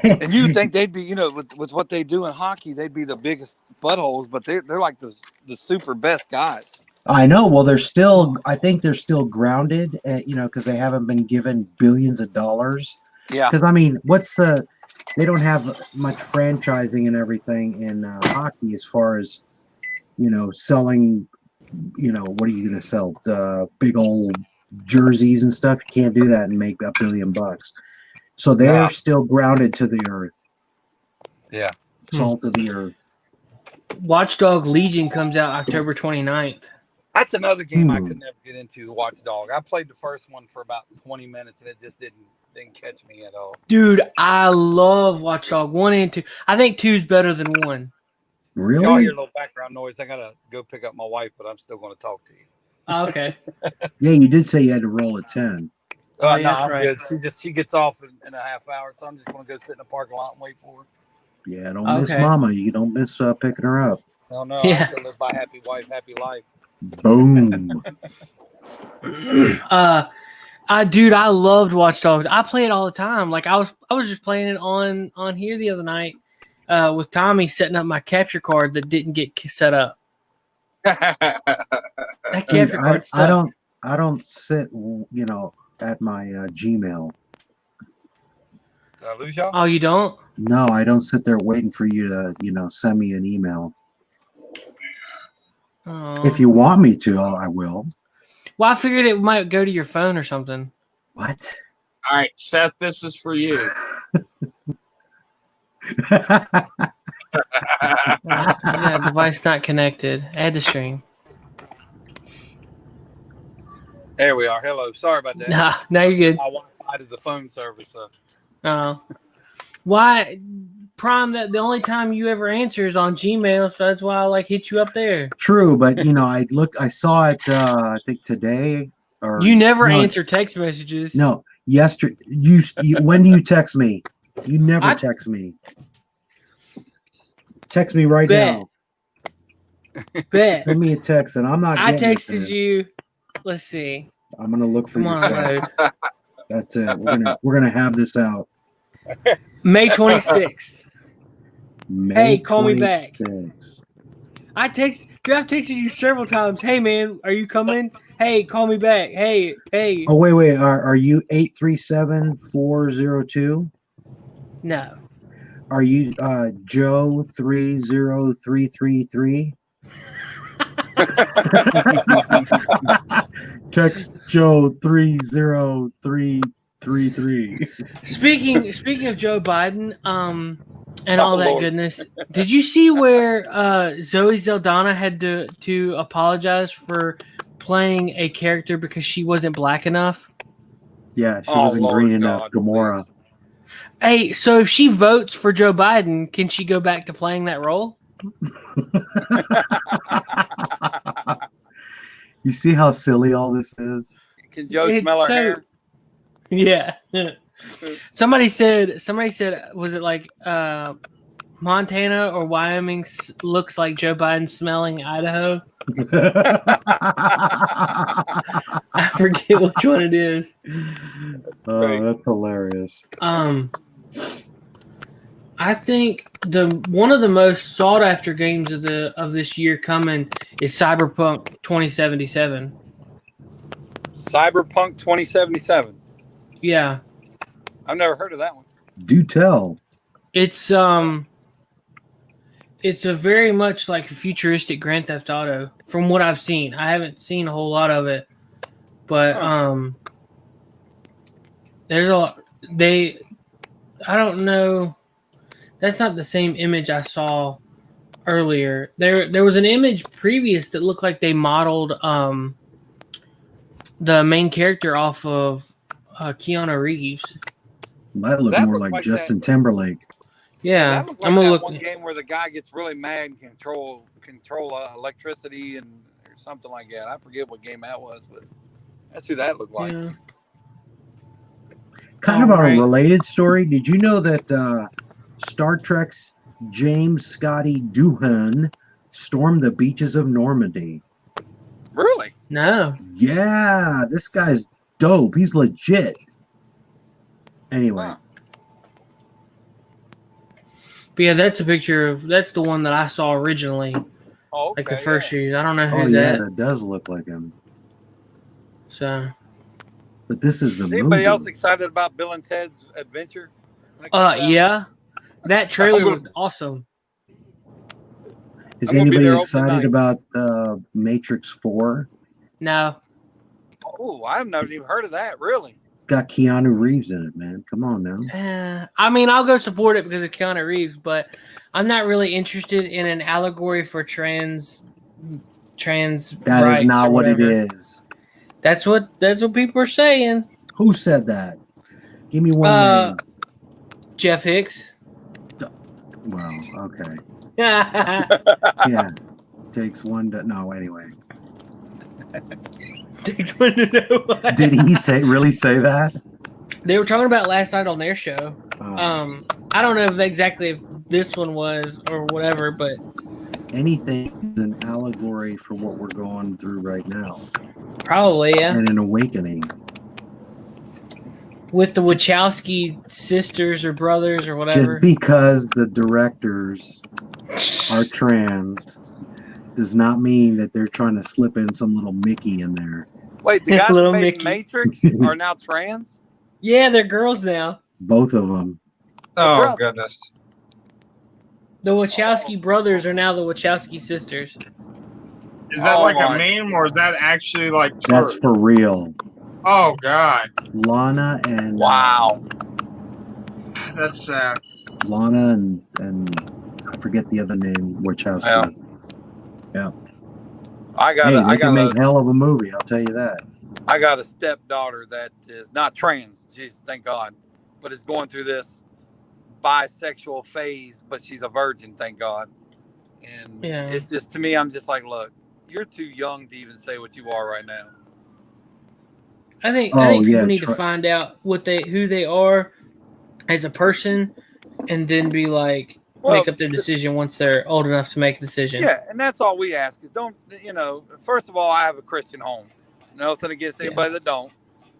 And you think they'd be, with what they do in hockey, they'd be the biggest buttholes, but they're like the super best guys. I know. Well, I think they're still grounded, because they haven't been given billions of dollars. Yeah. Because, I mean, they don't have much franchising and everything in hockey as far as, selling, what are you going to sell? The big old jerseys and stuff. You can't do that and make $1 billion. So they're still grounded to the earth. Yeah. Salt of the earth. Watchdog Legion comes out October 29th. That's another game I could never get into, the Watch Dog. I played the first one for about 20 minutes, and it just didn't catch me at all. Dude, I love Watch Dog 1 and 2. I think 2's better than 1. Really? Y'all hear a little background noise. I gotta go pick up my wife, but I'm still going to talk to you. Oh, okay. Yeah, you did say you had to roll a 10. Oh, No, that's I'm right. good. She gets off in a half hour, so I'm just going to go sit in the parking lot and wait for her. Yeah, don't miss Mama. You don't miss picking her up. No, I Yeah. have to live by happy wife, happy life. Boom. Dude, I loved Watch Dogs. I play it all the time. Like I was just playing it on here the other night with Tommy, setting up my capture card that didn't get set up. That capture card sucked. I don't sit, at my Gmail. Did I lose y'all? Oh, you don't? No, I don't sit there waiting for you to, send me an email. Oh. If you want me to, I will. Well, I figured it might go to your phone or something. What? All right, Seth, this is for you. Yeah, device not connected. Add the string. There we are. Hello. Sorry about that. Nah, you're good. My Wi-Fi to the phone service. So. Why, Prime? That the only time you ever answer is on Gmail, so that's why I hit you up there. True, but I saw it. I think today. Or you never answer text messages. No, yesterday. When do you text me? You never text me. Text me right now. Bet. Send me a text, and I'm not. I texted you. Let's see. I'm gonna look for you. That's it. We're gonna have this out. May 26th. Hey, call 26th. me back. I've texted you several times. Hey, man, are you coming? Hey, call me back. Hey. Oh, wait. Are you 837-402? No. Are you Joe 30333? Text Joe 30333. Speaking of Joe Biden, and all that goodness, did you see where Zoe Saldana had to apologize for playing a character because she wasn't black enough? Yeah, she wasn't green enough. Gamora. Please. Hey, so if she votes for Joe Biden, can she go back to playing that role? You see how silly all this is? Can Joe smell her hair? Yeah. Somebody said, was it like Montana or Wyoming looks like Joe Biden smelling Idaho? I forget which one it is. That's hilarious. I think one of the most sought after games of this year coming is Cyberpunk 2077. Cyberpunk 2077. Yeah. I've never heard of that one. Do tell. It's a very much like futuristic Grand Theft Auto from what I've seen. I haven't seen a whole lot of it, but there's a lot. I don't know. That's not the same image I saw earlier. There was an image previous that looked like they modeled the main character off of Keanu Reeves. That looked more like Justin Timberlake. Yeah, that looked like that one game where the guy gets really mad and control electricity or something like that. I forget what game that was, but that's who that looked like. Yeah. Kind of a related story. Did you know that Star Trek's James Scotty Doohan stormed the beaches of Normandy? Really? No. Yeah, this guy's dope. He's legit. Anyway. Huh. But yeah, that's the one that I saw originally. Oh, okay, like the first series. I don't know who that. that. Yeah, that does look like him. So. But this is the movie. Anybody else excited about Bill and Ted's Adventure? Yeah. That trailer looked awesome. Is anybody excited about Matrix 4? No. Oh, I've never even heard of that, really. Got Keanu Reeves in it, man. Come on now. I mean, I'll go support it because of Keanu Reeves, but I'm not really interested in an allegory for trans trans. That rights is not or what it whatever. is. That's what people are saying. Who said that? Give me one name. Jeff Hicks. Well, okay. Takes Yeah. Takes one to no, anyway. one to know what. Did he really say that? They were talking about last night on their show. Oh. I don't know exactly if this one was or whatever, but Anything is an allegory for what we're going through right now. probably, yeah. And an awakening. With the Wachowski sisters or brothers or whatever. Just because the directors are trans does not mean that they're trying to slip in some little Mickey in there. Wait, the guys who Little made Mickey. Matrix are now trans? Yeah, they're girls now. Both of them. Oh goodness. The Wachowski brothers are now the Wachowski sisters. Is that like a meme or is that actually like true? That's for real. Oh God. Lana and Wow. That's sad. Lana and I forget the other name, Wachowski. Yeah. I got make hell of a movie, I'll tell you that. I got a stepdaughter that is not trans, jeez, thank God, but is going through this bisexual phase, but she's a virgin, thank God. And it's just, to me, I'm just like, look, you're too young to even say what you are right now. I think people need to find out who they are as a person, and then be like, make up their decision once they're old enough to make a decision. Yeah, and that's all we ask is don't, first of all, I have a Christian home. Nothing against anybody that don't.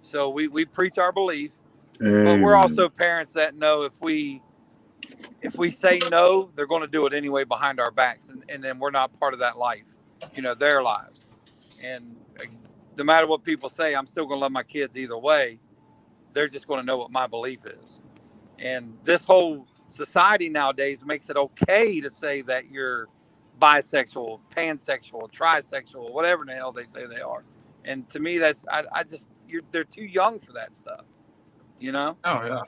So we preach our belief, but we're also parents that know if we say no, they're going to do it anyway behind our backs, and then we're not part of that life, their lives. And no matter what people say, I'm still going to love my kids either way. They're just going to know what my belief is. And this whole society nowadays makes it okay to say that you're bisexual, pansexual, trisexual, whatever the hell they say they are. And to me, that's they're too young for that stuff, Oh yeah.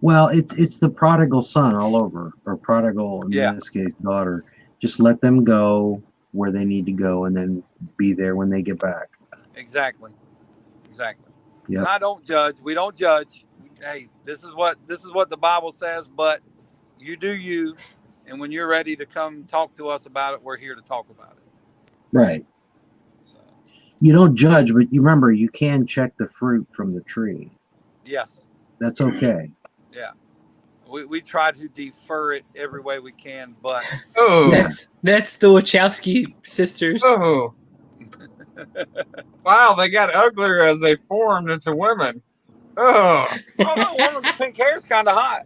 Well, it's the prodigal son all over, or prodigal in this case daughter. Just let them go where they need to go, and then be there when they get back. Exactly. Yeah. And I don't judge. We don't judge. Hey, this is what the Bible says, but you do you, and when you're ready to come talk to us about it, we're here to talk about it. Right. So. You don't judge, but you remember you can check the fruit from the tree. Yes. That's okay. Yeah. We try to defer it every way we can, but that's the Wachowski sisters. Oh. Wow, they got uglier as they formed into women. Oh. One of the pink hair's kind of hot.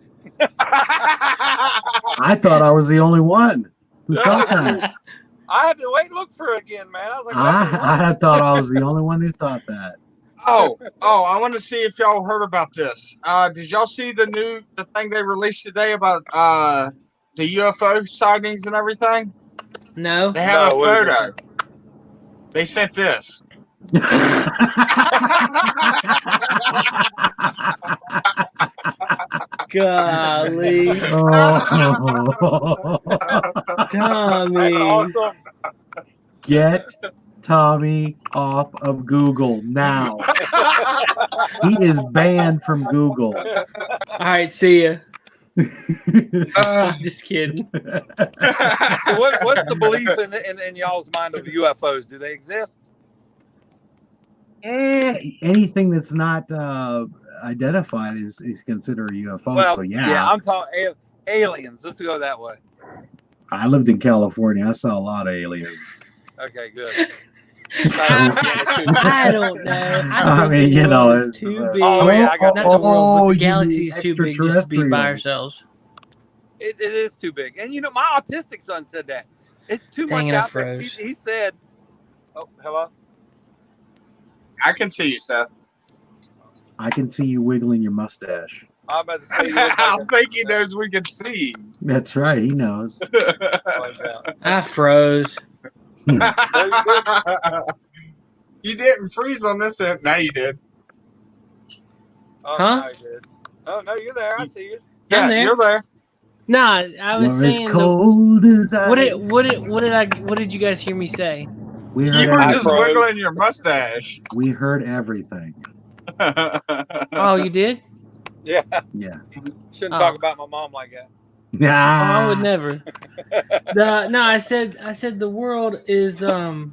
I thought I was the only one who thought that. I had to look for it again, man. I was like, I thought I was the only one who thought that. Oh, I want to see if y'all heard about this. Did y'all see the thing they released today about the UFO sightings and everything? No. They have a photo. They sent this. Golly. Tommy. Awesome. Get Tommy off of Google now. He is banned from Google. All right, see ya. I'm just kidding. So what's the belief in y'all's mind of UFOs? Do they exist? Anything that's not identified is considered a UFO. Well, so I'm talking aliens. Let's go that way. I lived in California. I saw a lot of aliens. Okay, good. I don't know. I mean, it's too big. Oh yeah, I got not the world, but the galaxy is too big just to be by ourselves. It is too big, and my autistic son said that it's too much out there. He said, "Oh, hello." I can see you, Seth. I can see you wiggling your mustache. I'm about to say I think he knows we can see. That's right. He knows. I froze. You didn't freeze on this end. Now you did. Oh, huh? No, you did. Oh no, you're there. I see you. Yeah, you're there. Nah, I was saying. As cold as ice. What did you guys hear me say? We You heard were everything. just wiggling your mustache. We heard everything. Oh, you did? Yeah. Yeah. Shouldn't Oh. talk about my mom like that. Oh, I would Nah. never. No, I said the world is I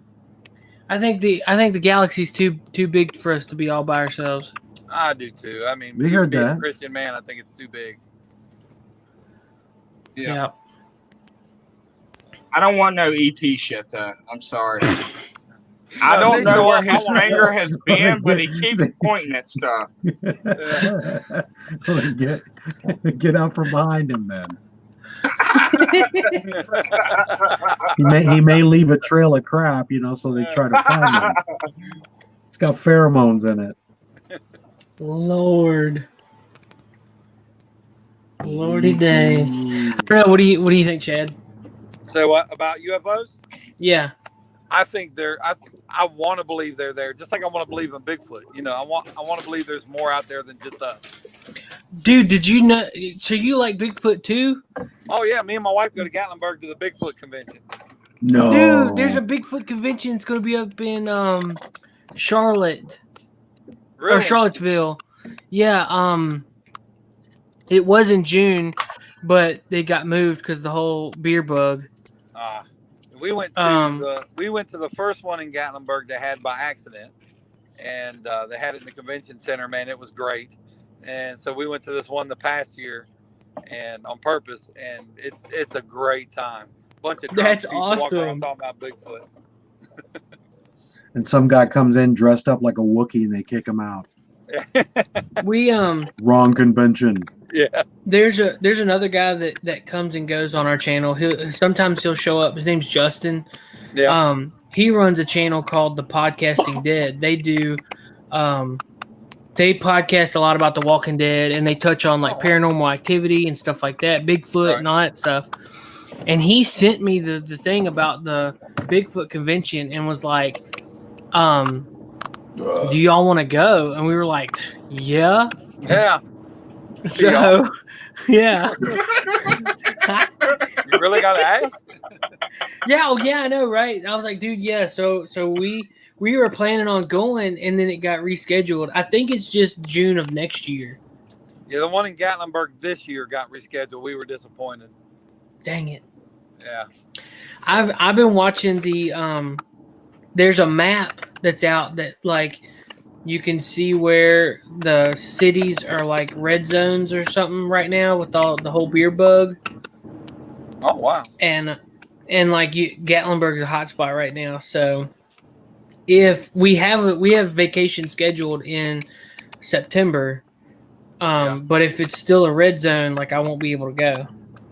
think the galaxy's too big for us to be all by ourselves. I do too. I mean, We even heard being a that. Christian man, I think it's too big. Yeah. I don't want no ET shit though. I'm sorry. I No, don't they know show where up, I his wanna finger go. has been, but he keeps pointing at stuff. Well, get out from behind him then. He may leave a trail of crap, so they try to find him. It's got pheromones in it. Lordy day. I don't know. What do you think, Chad? So what about UFOs? Yeah. I think I want to believe they're there, just like I want to believe in Bigfoot. I want to believe there's more out there than just us. Dude, did you know? So you like Bigfoot too? Oh yeah, me and my wife go to Gatlinburg to the Bigfoot convention. No. Dude, there's a Bigfoot convention. It's going to be up in Charlotte Really? or Charlottesville. Yeah. It was in June, but they got moved because the whole beer bug. We went to the first one in Gatlinburg they had by accident, and they had it in the convention center. Man, it was great. And so we went to this one the past year, and on purpose, and it's a great time. Bunch of drunk That's people walking around awesome. talking about Bigfoot. And some guy comes in dressed up like a Wookiee and they kick him out. We Wrong convention. Yeah. There's another guy that comes and goes on our channel. Sometimes he'll show up. His name's Justin. Yeah. He runs a channel called The Podcasting Dead. They do they podcast a lot about The Walking Dead, and they touch on like paranormal activity and stuff like that, Bigfoot and all that stuff. And he sent me the thing about the Bigfoot convention and was like, do y'all want to go? And we were like, yeah. Yeah. So, yeah. You really gotta ask? Yeah, oh yeah, I know, right? I was like, dude, yeah. So we were planning on going, and then it got rescheduled. I think it's just June of next year. Yeah, the one in Gatlinburg this year got rescheduled. We were disappointed. Dang it. Yeah. I've been watching the there's a map that's out that like you can see where the cities are like red zones or something right now with the whole beer bug. Oh wow. And like Gatlinburg's a hot spot right now. So if we have vacation scheduled in September, but if it's still a red zone, like I won't be able to go.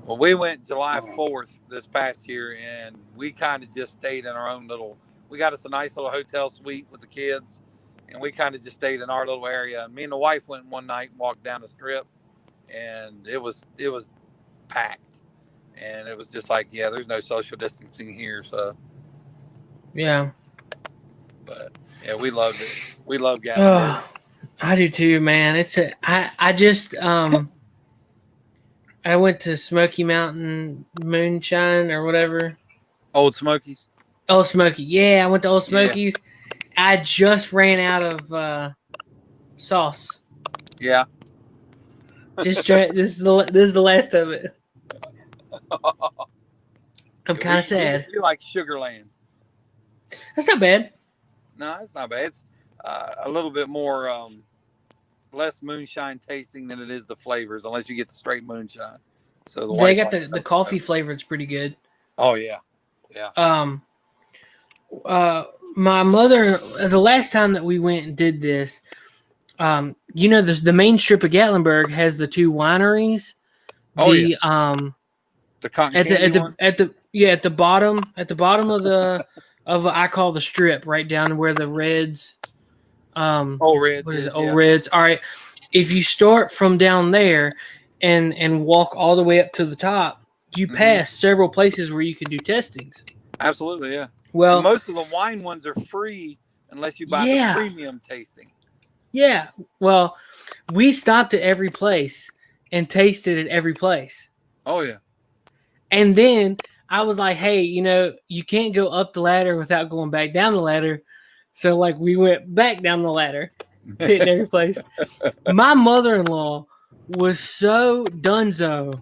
Well, we went July 4th this past year, and we kind of just stayed in our own little. We got us a nice little hotel suite with the kids, and we kind of just stayed in our little area. Me and the wife went one night and walked down the strip, and it was packed, and it was just like, yeah, there's no social distancing here, so Yeah. But yeah, we loved it. We love Gatlinburg. Oh, I do too, man. I just I went to Smoky Mountain Moonshine or whatever. Old Smokies. Old Smoky. Yeah, I went to Old Smokies. Yeah. I just ran out of sauce. Yeah. Just this is the last of it. I'm kind of sad. You like Sugarland? That's not bad. No, it's not bad. It's a little bit more less moonshine tasting than it is the flavors, unless you get the straight moonshine. So they got the coffee flavor. It's pretty good. Oh yeah, yeah. My mother, the last time that we went and did this, the main strip of Gatlinburg has the two wineries. Oh yeah. The cotton at the bottom of I call the strip right down where the Reds. Old Reds. What is it? Old Reds. All right. If you start from down there and walk all the way up to the top, you pass several places where you can do testings. Absolutely, yeah. Well, and most of the wine ones are free unless you buy the premium tasting. Yeah. Well, we stopped at every place and tasted at every place. Oh yeah. And then I was like, hey, you can't go up the ladder without going back down the ladder. So like we went back down the ladder, hitting every place. My mother-in-law was so donezo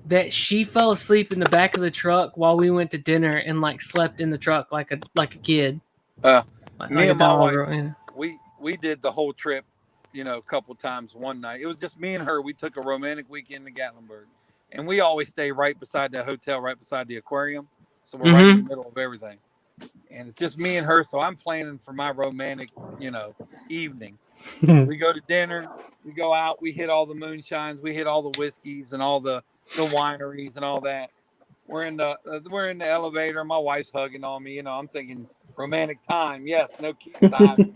that she fell asleep in the back of the truck while we went to dinner and like slept in the truck like a kid. Me and my wife, we did the whole trip, a couple times one night. It was just me and her. We took a romantic weekend to Gatlinburg, and we always stay right beside the hotel, right beside the aquarium. So we're right in the middle of everything. And it's just me and her. So I'm planning for my romantic, evening. We go to dinner, we go out, we hit all the moonshines, we hit all the whiskeys and all the wineries and all that. We're in the elevator. My wife's hugging on me. I'm thinking romantic time. Yes, no kiss time.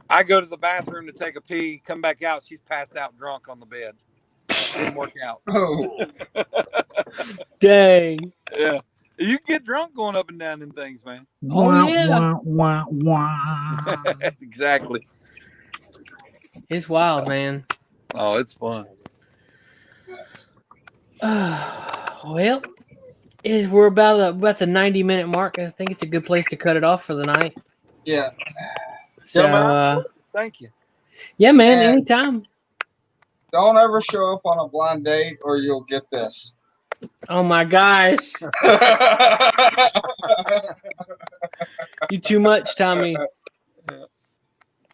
I go to the bathroom to take a pee, come back out. She's passed out drunk on the bed. Didn't work out. Oh. Dang. Yeah. You get drunk going up and down them things, man. Oh, yeah. Wah, wah. Exactly. It's wild, man. Oh, it's fun. Well, we're about the 90-minute mark. I think it's a good place to cut it off for the night. Yeah. So, thank you. Yeah, man. Anytime. Don't ever show up on a blind date, or you'll get this. Oh my gosh! You too much, Tommy.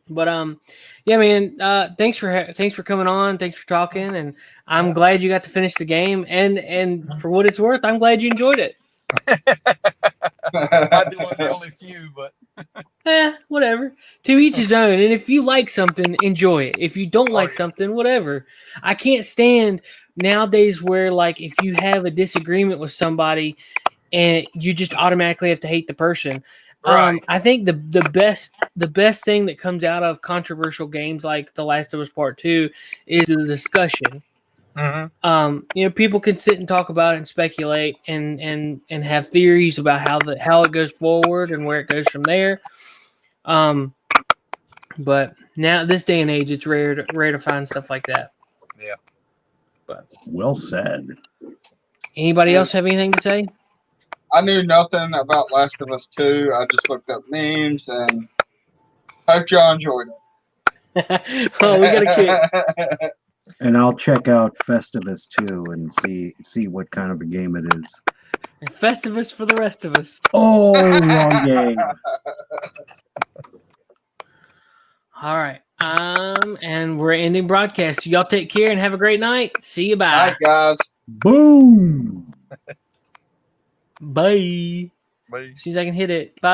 But yeah, man. Thanks for coming on. Thanks for talking, and I'm glad you got to finish the game. And for what it's worth, I'm glad you enjoyed it. I do want the only few, but whatever. To each his own. And if you like something, enjoy it. If you don't like something, whatever. I can't stand nowadays where like if you have a disagreement with somebody and you just automatically have to hate the person. Right. I think the best thing that comes out of controversial games like The Last of Us Part 2 is the discussion. People can sit and talk about it and speculate and have theories about how it goes forward and where it goes from there. But now this day and age, it's rare to find stuff like that. Yeah. But well said. Anybody else have anything to say? I knew nothing about Last of Us 2. I just looked up memes and hope y'all enjoyed it. Oh, we got a kick. And I'll check out Festivus too and see what kind of a game it is. Festivus for the rest of us. Oh, wrong game. All right. And we're ending broadcast. So y'all take care and have a great night. See you. Bye. Night, guys. Boom. Bye. Bye. As soon as I can hit it. Bye.